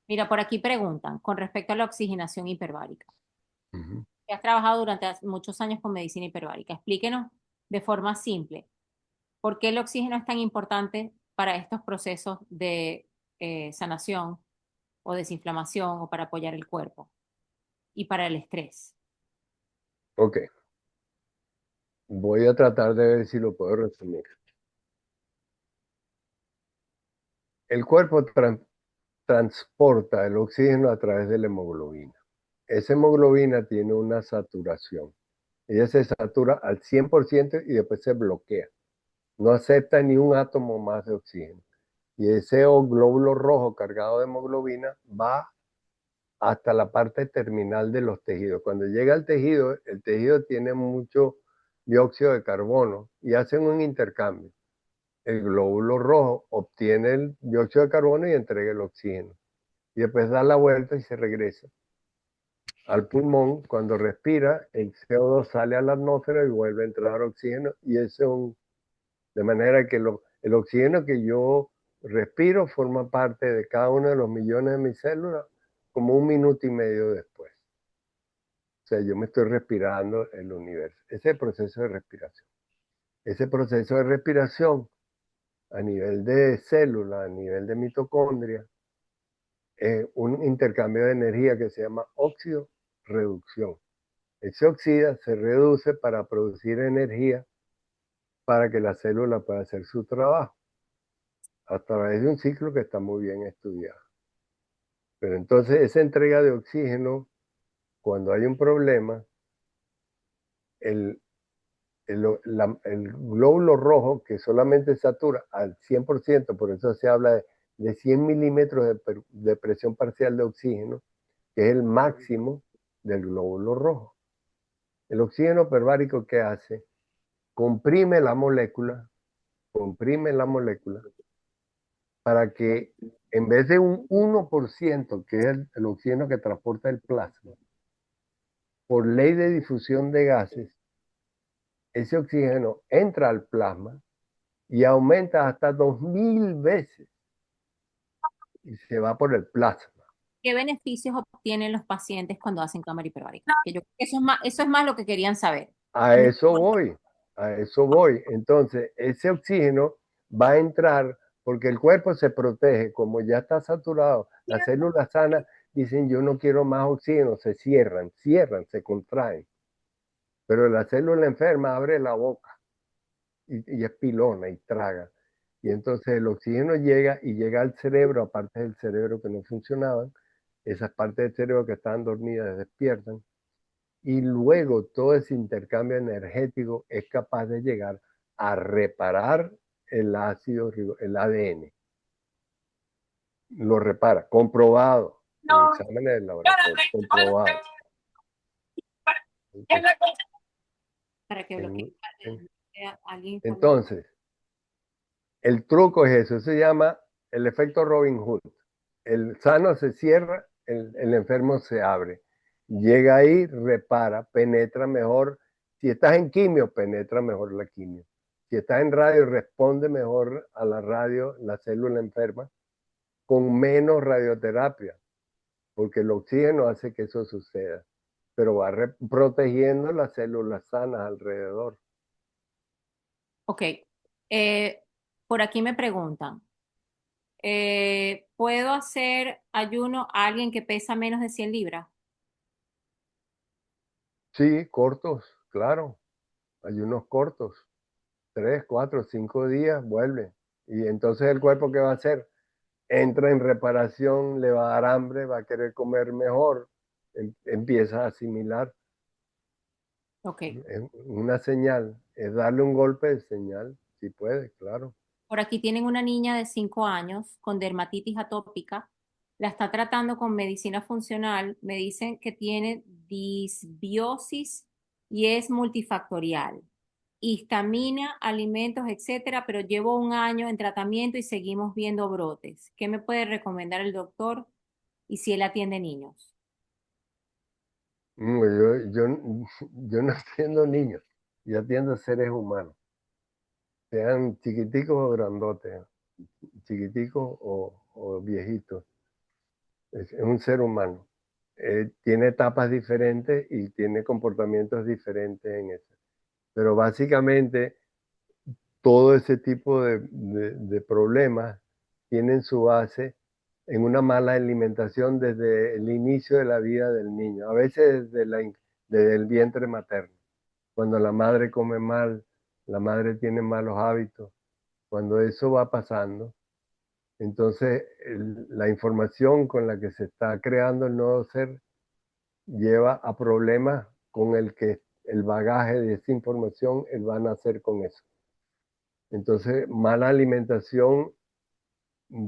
Mira, por aquí preguntan con respecto a la oxigenación hiperbárica. Ujú. Que has trabajado durante muchos años con medicina hiperbárica. Explíquenos de forma simple por qué el oxígeno es tan importante para estos procesos de sanación o desinflamación o para apoyar el cuerpo y para el estrés. Ok, voy a tratar de ver si lo puedo resumir. El cuerpo transporta el oxígeno a través de la hemoglobina. Esa hemoglobina tiene una saturación. Ella se satura al 100% y después se bloquea. No acepta ni un átomo más de oxígeno. Y ese glóbulo rojo cargado de hemoglobina va hasta la parte terminal de los tejidos. Cuando llega al tejido, el tejido tiene mucho dióxido de carbono y hacen un intercambio. El glóbulo rojo obtiene el dióxido de carbono y entrega el oxígeno. Y después da la vuelta y se regresa al pulmón. Cuando respira, el CO2 sale a la atmósfera y vuelve a entrar oxígeno. Y eso de manera que el oxígeno que yo respiro forma parte de cada uno de los millones de mis células como 1 minuto y medio después. O sea, yo me estoy respirando el universo. Ese es el proceso de respiración. Ese proceso de respiración a nivel de célula, a nivel de mitocondria, es un intercambio de energía que se llama óxido-reducción. Se oxida, se reduce para producir energía para que la célula pueda hacer su trabajo a través de un ciclo que está muy bien estudiado. Pero entonces esa entrega de oxígeno, cuando hay un problema, el, el glóbulo rojo que solamente satura al 100%, por eso se habla de 100 milímetros de presión parcial de oxígeno, que es el máximo del glóbulo rojo. El oxígeno hiperbárico, ¿qué hace? Comprime la molécula para que en vez de un 1%, que es el oxígeno que transporta el plasma, por ley de difusión de gases, ese oxígeno entra al plasma y aumenta hasta 2000 veces y se va por el plasma. ¿Qué beneficios obtienen los pacientes cuando hacen cámara hiperbárica? Que yo creo que eso es más lo que querían saber. A eso voy, a eso voy. Entonces, ese oxígeno va a entrar porque el cuerpo se protege, como ya está saturado, las células sanas dicen yo no quiero más oxígeno, se cierran, se contraen. Pero la célula enferma abre la boca y es pilona y traga. Y entonces el oxígeno llega y llega al cerebro, aparte del cerebro que no funcionaban, esas partes del cerebro que estaban dormidas despiertan, y luego todo ese intercambio energético es capaz de llegar a reparar el ácido, el ADN. Lo repara, comprobado, en exámenes de laboratorio, comprobado. Entonces, Para que bloquee en- en- alguien. entonces, el truco es eso, se llama el efecto Robin Hood. El sano se cierra, el enfermo se abre. Llega ahí, repara, penetra mejor. Si estás en quimio, penetra mejor la quimio. Si estás en radio, responde mejor a la radio, la célula enferma, con menos radioterapia, porque el oxígeno hace que eso suceda, pero va protegiendo las células sanas alrededor. Ok. Por aquí me preguntan, ¿Puedo hacer ayuno a alguien que pesa menos de 100 libras? Sí, cortos, claro. Ayunos cortos. 3, 4, 5 días, vuelve. Y entonces el cuerpo, ¿qué va a hacer? Entra en reparación, le va a dar hambre, va a querer comer mejor, empieza a asimilar. Ok. Es una señal, es darle un golpe de señal, si puede, claro. Por aquí tienen una niña de 5 años con dermatitis atópica. La está tratando con medicina funcional. Me dicen que tiene disbiosis y es multifactorial. Histamina, alimentos, etcétera, pero llevo un año en tratamiento y seguimos viendo brotes. ¿Qué me puede recomendar el doctor y si él atiende niños? Yo no atiendo niños, yo atiendo seres humanos, sean chiquiticos o grandotes, chiquiticos o viejitos. Es un ser humano. Tiene etapas diferentes y tiene comportamientos diferentes en eso. Pero básicamente todo ese tipo de problemas tienen su base en una mala alimentación desde el inicio de la vida del niño, a veces desde el vientre materno. Cuando la madre come mal, la madre tiene malos hábitos, cuando eso va pasando, entonces la información con la que se está creando el nuevo ser lleva a problemas con el que el bagaje de esa información él va a nacer con eso. Entonces, mala alimentación,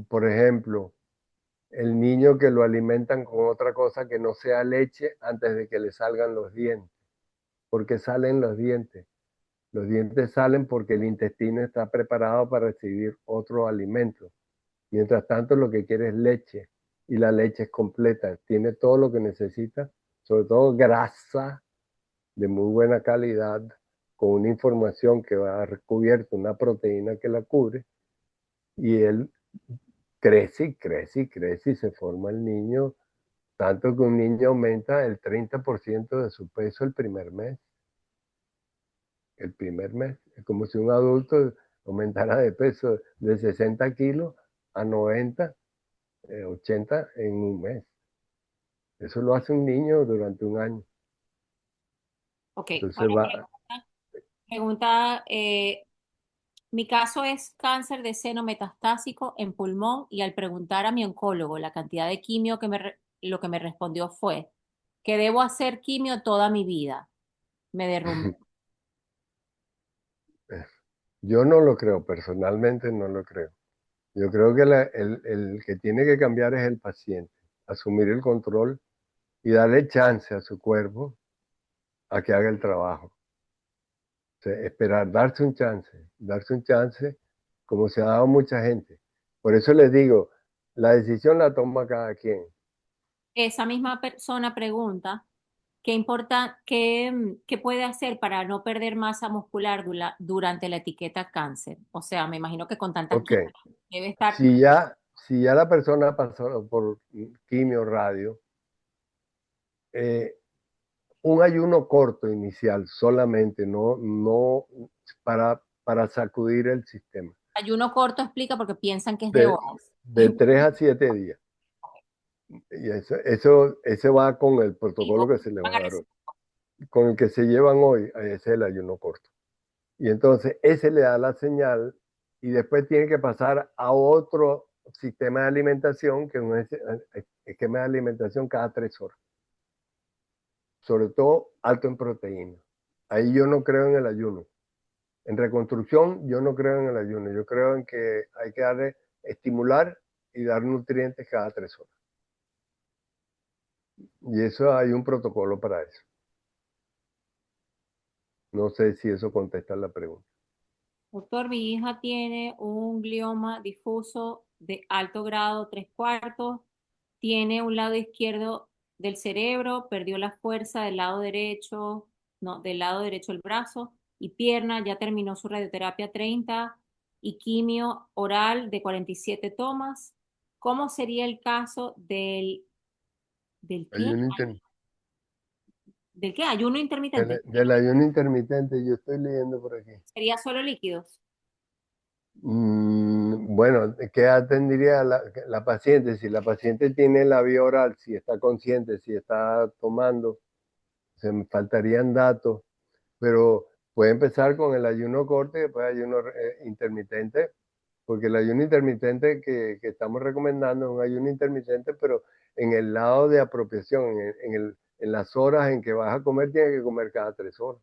por ejemplo, el niño que lo alimentan con otra cosa que no sea leche antes de que le salgan los dientes. ¿Por qué salen los dientes? Los dientes salen porque el intestino está preparado para recibir otro alimento. Mientras tanto, lo que quiere es leche y la leche es completa, tiene todo lo que necesita, sobre todo grasa de muy buena calidad, con una información que va a recubierta, una proteína que la cubre, y él crece y crece y crece y se forma el niño, tanto que un niño aumenta el 30% de su peso el primer mes. El primer mes. Es como si un adulto aumentara de peso de 60 kilos a 90, 80 en un mes. Eso lo hace un niño durante un año. Ok, Entonces ahora va, pregunta, mi caso es cáncer de seno metastásico en pulmón y al preguntar a mi oncólogo la cantidad de quimio lo que me respondió fue que debo hacer quimio toda mi vida. Me derrumbé. yo no lo creo, personalmente no lo creo. Yo creo que el que tiene que cambiar es el paciente, asumir el control y darle chance a su cuerpo a que haga el trabajo. O sea, esperar, darse un chance, como se ha dado mucha gente. Por eso les digo, la decisión la toma cada quien. Esa misma persona pregunta qué puede hacer para no perder masa muscular durante la etiqueta cáncer. O sea, me imagino que con tantas Ok, quimios debe estar. si ya la persona ha pasado por quimio, radio, eh, un ayuno corto inicial solamente, no para sacudir el sistema, Ayuno corto explica porque piensan que es de de, horas. de 3 a 7 días. Y eso va con el protocolo que se le va a dar hoy. Con el que se llevan hoy, ese es el ayuno corto. Y entonces ese le da la señal y después tiene que pasar a otro sistema de alimentación, que es un esquema de alimentación cada 3 horas, sobre todo alto en proteína. Ahí yo no creo en el ayuno. En reconstrucción yo no creo en el ayuno, yo creo en que hay que darle, estimular y dar nutrientes cada 3 horas. Y eso hay un protocolo para eso. No sé si eso contesta la pregunta. Doctor, mi hija tiene un glioma difuso de alto grado 3/4, tiene un lado izquierdo del cerebro, perdió la fuerza del lado derecho, no, del lado derecho del brazo y pierna, ya terminó su radioterapia 30 y quimio oral de 47 tomas. ¿Cómo sería el caso del qué? Ayuno inter- ¿Del qué? Ayuno intermitente. del ayuno intermitente, yo estoy leyendo por aquí. Sería solo líquidos. Bueno, ¿qué edad tendría la paciente? Si la paciente tiene la vía oral, si está consciente, si está tomando, se me faltarían datos, pero puede empezar con el ayuno corto y después ayuno intermitente, porque el ayuno intermitente que estamos recomendando es un ayuno intermitente, pero en el lado de apropiación, en las horas en que vas a comer, tienes que comer cada 3 horas.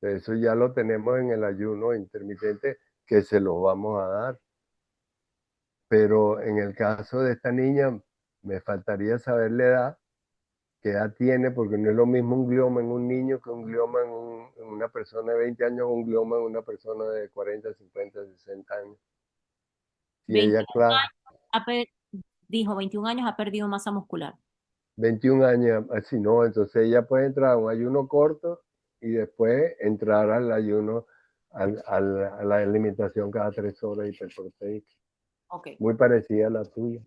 Eso ya lo tenemos en el ayuno intermitente que se los vamos a dar. Pero en el caso de esta niña, me faltaría saber la edad, qué edad tiene, porque no es lo mismo un glioma en un niño que un glioma en una persona de 20 años o un glioma en una persona de 40, 50, 60 años. Si 21 ella, claro, años, dijo, 21 años ha perdido masa muscular. 21 años, así no, entonces ella puede entrar a un ayuno corto y después entrar al ayuno, a la alimentación cada 3 horas hiperproteica, Ok, muy parecida a la tuya.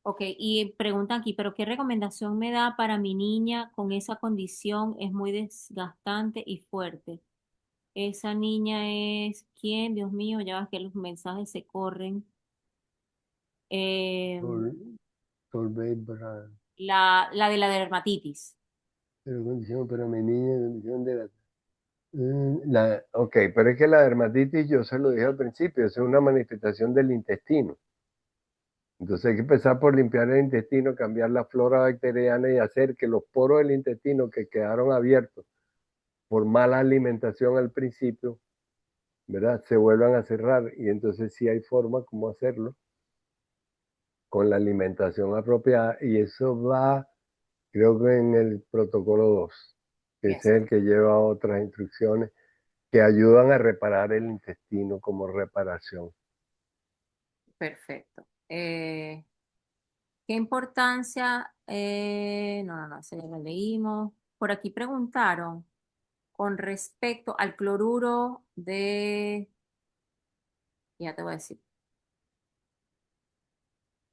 ok. Y preguntan aquí, ¿pero qué recomendación me da para mi niña con esa condición? Es muy desgastante y fuerte. Esa niña es, ¿quién? Dios mío, ya ves que los mensajes se corren. Eh, Solveig Brand. la de la dermatitis. Pero condición para mi niña, condición de ok, pero es que la dermatitis, yo se lo dije al principio, es una manifestación del intestino. Entonces hay que empezar por limpiar el intestino, cambiar la flora bacteriana y hacer que los poros del intestino que quedaron abiertos por mala alimentación al principio, ¿verdad? Se vuelvan a cerrar. Y entonces sí hay forma como hacerlo con la alimentación apropiada. Y eso va, creo que en el protocolo 2, que ese Yes. es el que lleva otras instrucciones que ayudan a reparar el intestino como reparación. Perfecto. ¿Qué importancia? No, eso ya lo leímos. Por aquí preguntaron con respecto al cloruro de, ya te voy a decir,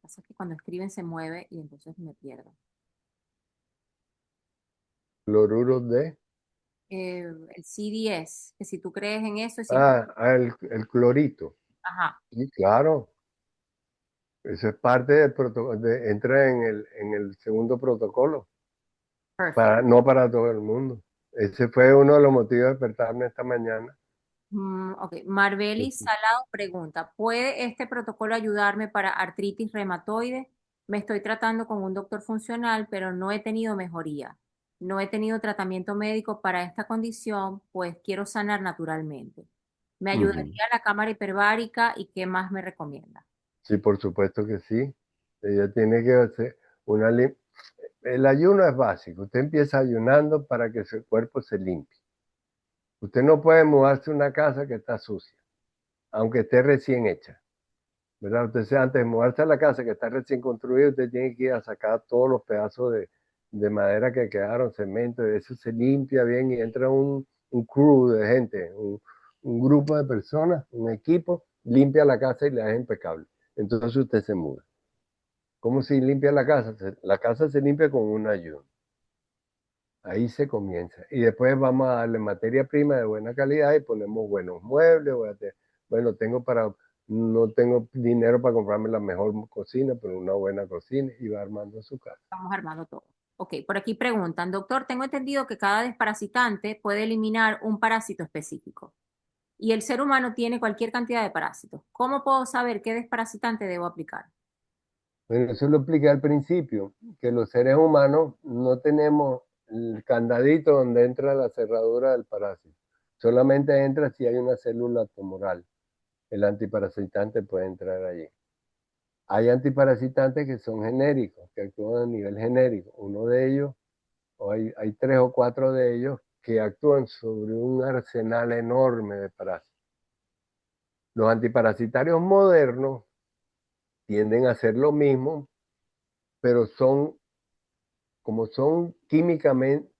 pasa que cuando escriben se mueve y entonces me pierdo. Cloruro de... El CDS, que si tú crees en eso es cierto. El clorito. Ajá, Sí, claro. Eso es parte del protocolo, entra en el segundo protocolo, perfecto. no para todo el mundo. Ese fue uno de los motivos de despertarme esta mañana. Ok, Marbeli Salado pregunta, ¿puede este protocolo ayudarme para artritis reumatoide? Me estoy tratando con un doctor funcional, pero no he tenido mejoría. No he tenido tratamiento médico para esta condición, pues quiero sanar naturalmente. ¿Me Ujú. ayudaría la cámara hiperbárica y qué más me recomienda? Sí, por supuesto que sí. Ella tiene que hacer una el ayuno es básico. Usted empieza ayunando para que su cuerpo se limpie. Usted no puede mudarse a una casa que está sucia, aunque esté recién hecha, ¿verdad? Usted antes de mudarse a la casa que está recién construida, usted tiene que ir a sacar todos los pedazos de madera que quedaron, cemento, y eso se limpia bien y entra un crew de gente, un grupo de personas, un equipo, limpia la casa y la deja impecable. Entonces usted se muda. ¿Cómo se limpia la casa? La casa se limpia con un ayuno. Ahí se comienza. Y después vamos a darle materia prima de buena calidad y ponemos buenos muebles. Bueno, no tengo dinero para comprarme la mejor cocina, pero una buena cocina y va armando su casa. Vamos armando todo. Ok, por aquí preguntan, doctor, tengo entendido que cada desparasitante puede eliminar un parásito específico y el ser humano tiene cualquier cantidad de parásitos. ¿Cómo puedo saber qué desparasitante debo aplicar? Bueno, eso lo expliqué al principio, que los seres humanos no tenemos el candadito donde entra la cerradura del parásito. Solamente entra si hay una célula tumoral. El antiparasitante puede entrar allí. Hay antiparasitantes que son genéricos, que actúan a nivel genérico. Uno de ellos, o hay 3 o 4 de ellos que actúan sobre un arsenal enorme de parásitos. Los antiparasitarios modernos tienden a hacer lo mismo, pero como son químicamente,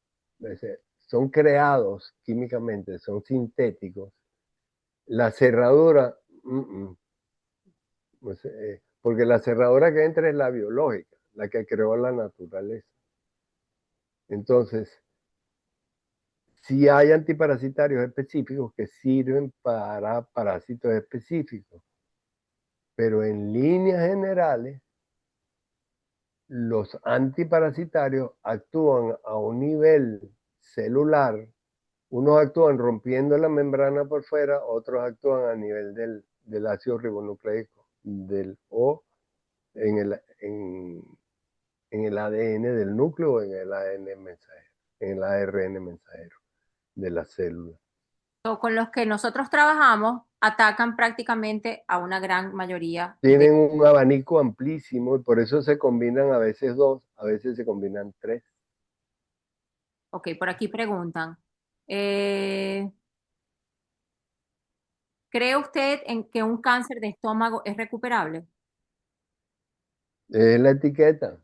son creados químicamente, son sintéticos, la cerradura, porque la cerradura que entra es la biológica, la que creó la naturaleza. Entonces, sí hay antiparasitarios específicos que sirven para parásitos específicos, pero en líneas generales, los antiparasitarios actúan a un nivel celular. Unos actúan rompiendo la membrana por fuera, otros actúan a nivel del ácido ribonucleico, o en el ADN del núcleo o en el ADN mensajero, en el ARN mensajero de la célula. O con los que nosotros trabajamos, atacan prácticamente a una gran mayoría de... Tienen un abanico amplísimo y por eso se combinan a veces dos, a veces se combinan tres. Ok, por aquí preguntan, eh, ¿cree usted en que un cáncer de estómago es recuperable? Es la etiqueta.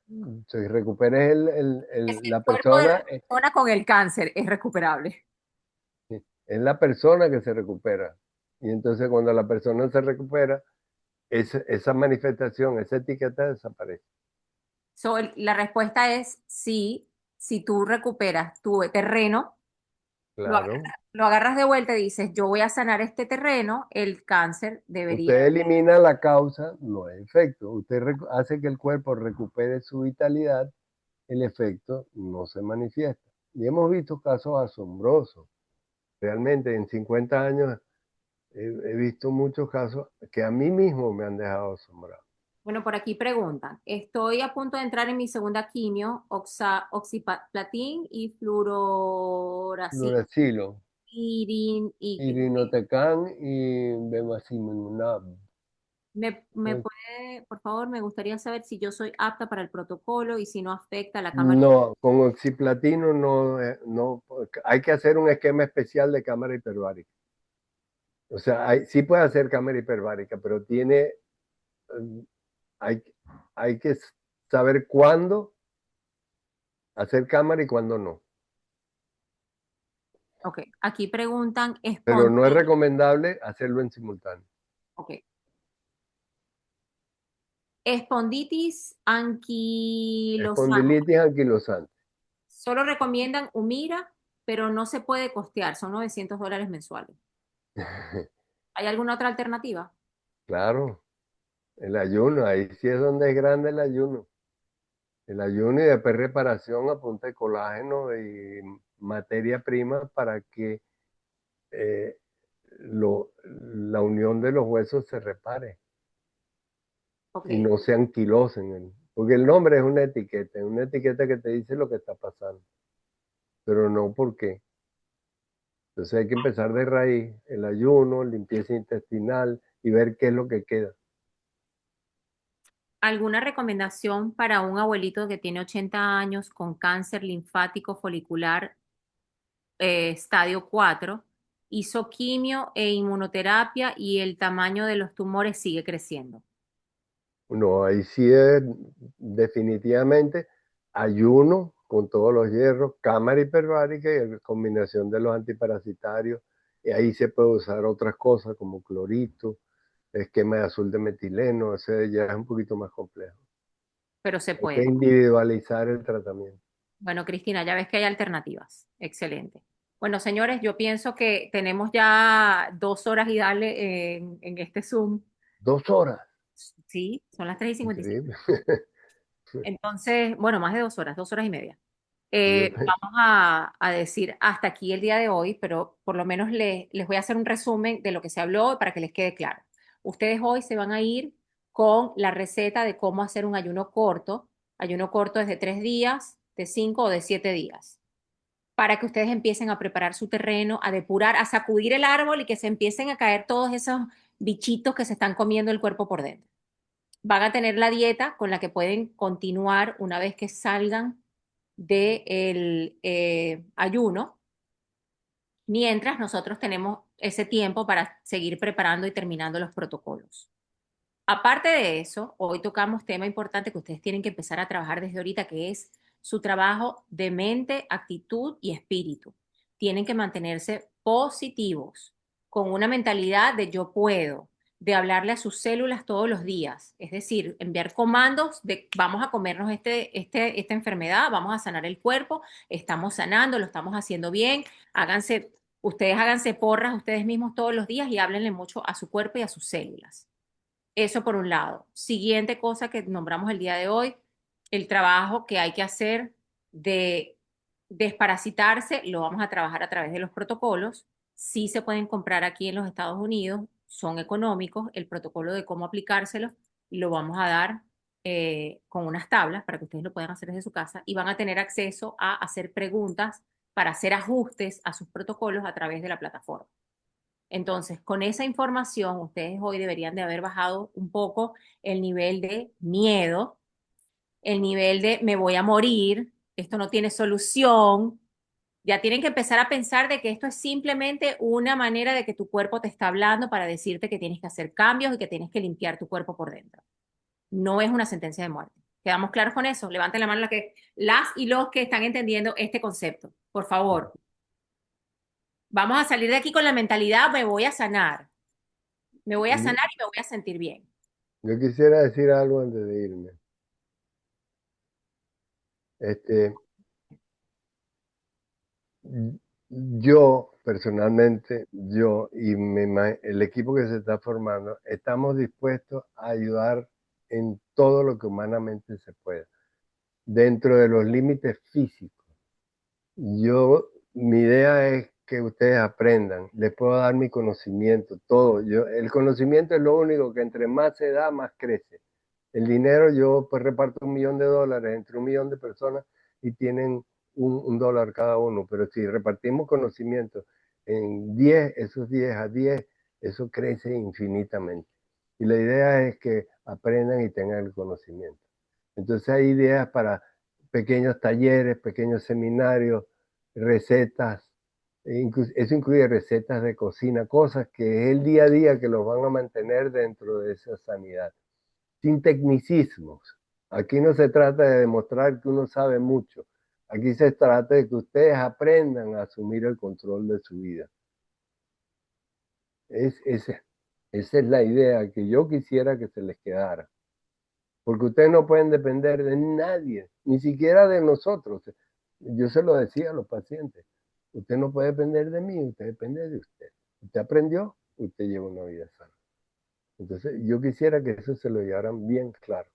Si recuperes Es el la cuerpo de persona, la persona con el cáncer es recuperable. es la persona que se recupera. Y entonces cuando la persona se recupera, esa manifestación, esa etiqueta desaparece. So, la respuesta es sí, si tú recuperas tu terreno, Claro. lo agarras de vuelta y dices, yo voy a sanar este terreno, el cáncer debería... Usted elimina la causa, no el efecto. Usted hace que el cuerpo recupere su vitalidad, el efecto no se manifiesta. Y hemos visto casos asombrosos. Realmente en 50 años he visto muchos casos que a mí mismo me han dejado asombrado. Bueno, por aquí preguntan, estoy a punto de entrar en mi segunda quimio, oxaliplatin y fluorouracil, Fluoracilo, y irinotecan y bevacizumab. me puede, por favor, me gustaría saber si yo soy apta para el protocolo y si no afecta la cámara. No, con oxiplatino no, no, hay que hacer un esquema especial de cámara hiperbárica. O sea, sí puede hacer cámara hiperbárica, pero hay, hay que saber cuándo hacer cámara y cuándo no. Ok, aquí preguntan, Pero no es recomendable hacerlo en simultáneo. ok, esponditis anquilosante. Espondilitis anquilosante. Solo recomiendan Humira, pero no se puede costear, son $900 mensuales. ¿Hay alguna otra alternativa? Claro, el ayuno, ahí sí es donde es grande el ayuno. El ayuno y después reparación a punta de colágeno y materia prima para que eh, la unión de los huesos se repare Ok. y no se anquilosen. Porque el nombre es una etiqueta que te dice lo que está pasando, pero no por qué. Entonces hay que empezar de raíz, el ayuno, limpieza intestinal y ver qué es lo que queda. ¿Alguna recomendación para un abuelito que tiene 80 años con cáncer linfático folicular estadio 4? Hizo quimio e inmunoterapia y el tamaño de los tumores sigue creciendo. No, ahí sí es definitivamente ayuno con todos los hierros, cámara hiperbárica y combinación de los antiparasitarios. Y ahí se puede usar otras cosas como clorito, esquema de azul de metileno, ese ya es un poquito más complejo. Pero se Hay que puede. individualizar el tratamiento. Bueno, Cristina, ya ves que hay alternativas. Excelente. Bueno, señores, yo pienso que tenemos ya 2 horas y dale en este Zoom. 2 horas, Sí, son las 3:57. increíble. Entonces, bueno, más de 2 horas, 2 horas y media. Yo Vamos a decir hasta aquí el día de hoy, pero por lo menos les voy a hacer un resumen de lo que se habló para que les quede claro. Ustedes hoy se van a ir con la receta de cómo hacer un ayuno corto. Ayuno corto es de 3 días, de 5 o de 7 días, para que ustedes empiecen a preparar su terreno, a depurar, a sacudir el árbol y que se empiecen a caer todos esos bichitos que se están comiendo el cuerpo por dentro. Van a tener la dieta con la que pueden continuar una vez que salgan del ayuno, mientras nosotros tenemos ese tiempo para seguir preparando y terminando los protocolos. Aparte de eso, hoy tocamos tema importante que ustedes tienen que empezar a trabajar desde ahorita, que es su trabajo de mente, actitud y espíritu. Tienen que mantenerse positivos, con una mentalidad de yo puedo. de hablarle a sus células todos los días, es decir, enviar comandos de vamos a comernos esta enfermedad, vamos a sanar el cuerpo, estamos sanando, lo estamos haciendo bien, ustedes háganse porras ustedes mismos todos los días y háblenle mucho a su cuerpo y a sus células. Eso por un lado. Siguiente cosa que nombramos el día de hoy, el trabajo que hay que hacer de desparasitarse, lo vamos a trabajar a través de los protocolos. Sí se pueden comprar aquí en los Estados Unidos, son económicos, el protocolo de cómo aplicárselo lo vamos a dar con unas tablas para que ustedes lo puedan hacer desde su casa y van a tener acceso a hacer preguntas para hacer ajustes a sus protocolos a través de la plataforma. Entonces, con esa información, ustedes hoy deberían de haber bajado un poco el nivel de miedo, el nivel de me voy a morir, esto no tiene solución. Ya tienen que empezar a pensar de que esto es simplemente una manera de que tu cuerpo te está hablando para decirte que tienes que hacer cambios y que tienes que limpiar tu cuerpo por dentro. No es una sentencia de muerte. ¿Quedamos claros con eso? Levanten la mano las y los que están entendiendo este concepto. Por favor, vamos a salir de aquí con la mentalidad, me voy a sanar. Me voy a Yo, sanar y me voy a sentir bien. yo quisiera decir algo antes de irme. Este, yo, personalmente, yo y el equipo que se está formando, estamos dispuestos a ayudar en todo lo que humanamente se pueda, dentro de los límites físicos. Mi idea es que ustedes aprendan, les puedo dar mi conocimiento, todo. El conocimiento es lo único que entre más se da, más crece. El dinero, yo pues reparto $1.000.000 entre 1.000.000 de personas y tienen un dólar cada uno, pero si repartimos conocimiento en 10, esos 10 a 10, eso crece infinitamente. Y la idea es que aprendan y tengan el conocimiento. Entonces hay ideas para pequeños talleres, pequeños seminarios, recetas, eso incluye recetas de cocina, cosas que es el día a día que los van a mantener dentro de esa sanidad, sin tecnicismos. Aquí no se trata de demostrar que uno sabe mucho, aquí se trata de que ustedes aprendan a asumir el control de su vida. Esa es la idea que yo quisiera que se les quedara. Porque ustedes no pueden depender de nadie, ni siquiera de nosotros. Yo se lo decía a los pacientes, usted no puede depender de mí, usted depende de usted. Usted aprendió, usted lleva una vida sana. Entonces, yo quisiera que eso se lo llevaran bien claro.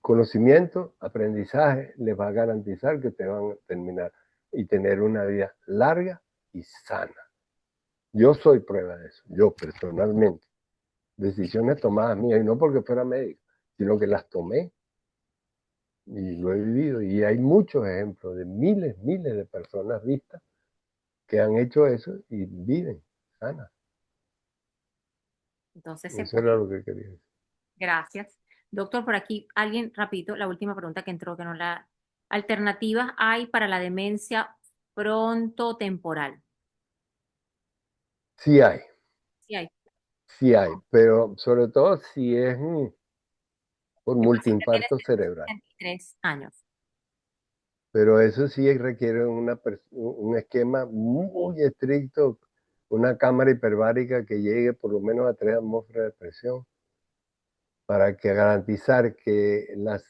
Conocimiento, aprendizaje, les va a garantizar que ustedes van a terminar y tener una vida larga y sana. Yo soy prueba de eso, yo personalmente. Decisiones tomadas mías, y no porque fuera médico, sino que las tomé y lo he vivido. Y hay muchos ejemplos de miles de personas vistas que han hecho eso y viven sanas. Entonces, Eso era lo que quería decir. gracias. Doctor, por aquí alguien, rapidito, la última pregunta que entró, que no la... ¿Alternativas hay para la demencia frontotemporal? Sí hay, Sí hay. sí hay, pero sobre todo si es por El paciente tiene multiinfarto cerebral. 73 años. Pero eso sí requiere un esquema muy estricto, una cámara hiperbárica que llegue por lo menos a 3 atmósferas de presión para que garantizar que las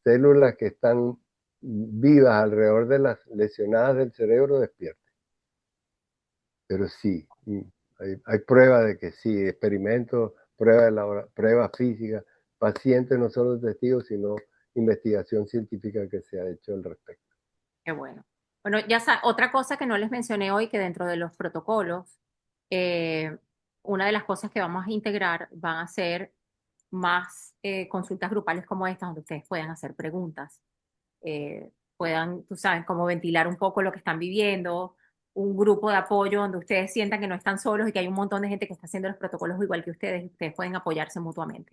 células que están vivas alrededor de las lesionadas del cerebro despierten. Pero sí, hay pruebas de que sí, experimentos, pruebas físicas, pacientes no solo testigos, sino investigación científica que se ha hecho al respecto. Qué bueno. Bueno, otra cosa que no les mencioné hoy, que dentro de los protocolos, eh, una de las cosas que vamos a integrar van a ser más consultas grupales como estas, donde ustedes puedan hacer preguntas, puedan, tú sabes, como ventilar un poco lo que están viviendo, un grupo de apoyo donde ustedes sientan que no están solos y que hay un montón de gente que está haciendo los protocolos igual que ustedes y ustedes pueden apoyarse mutuamente.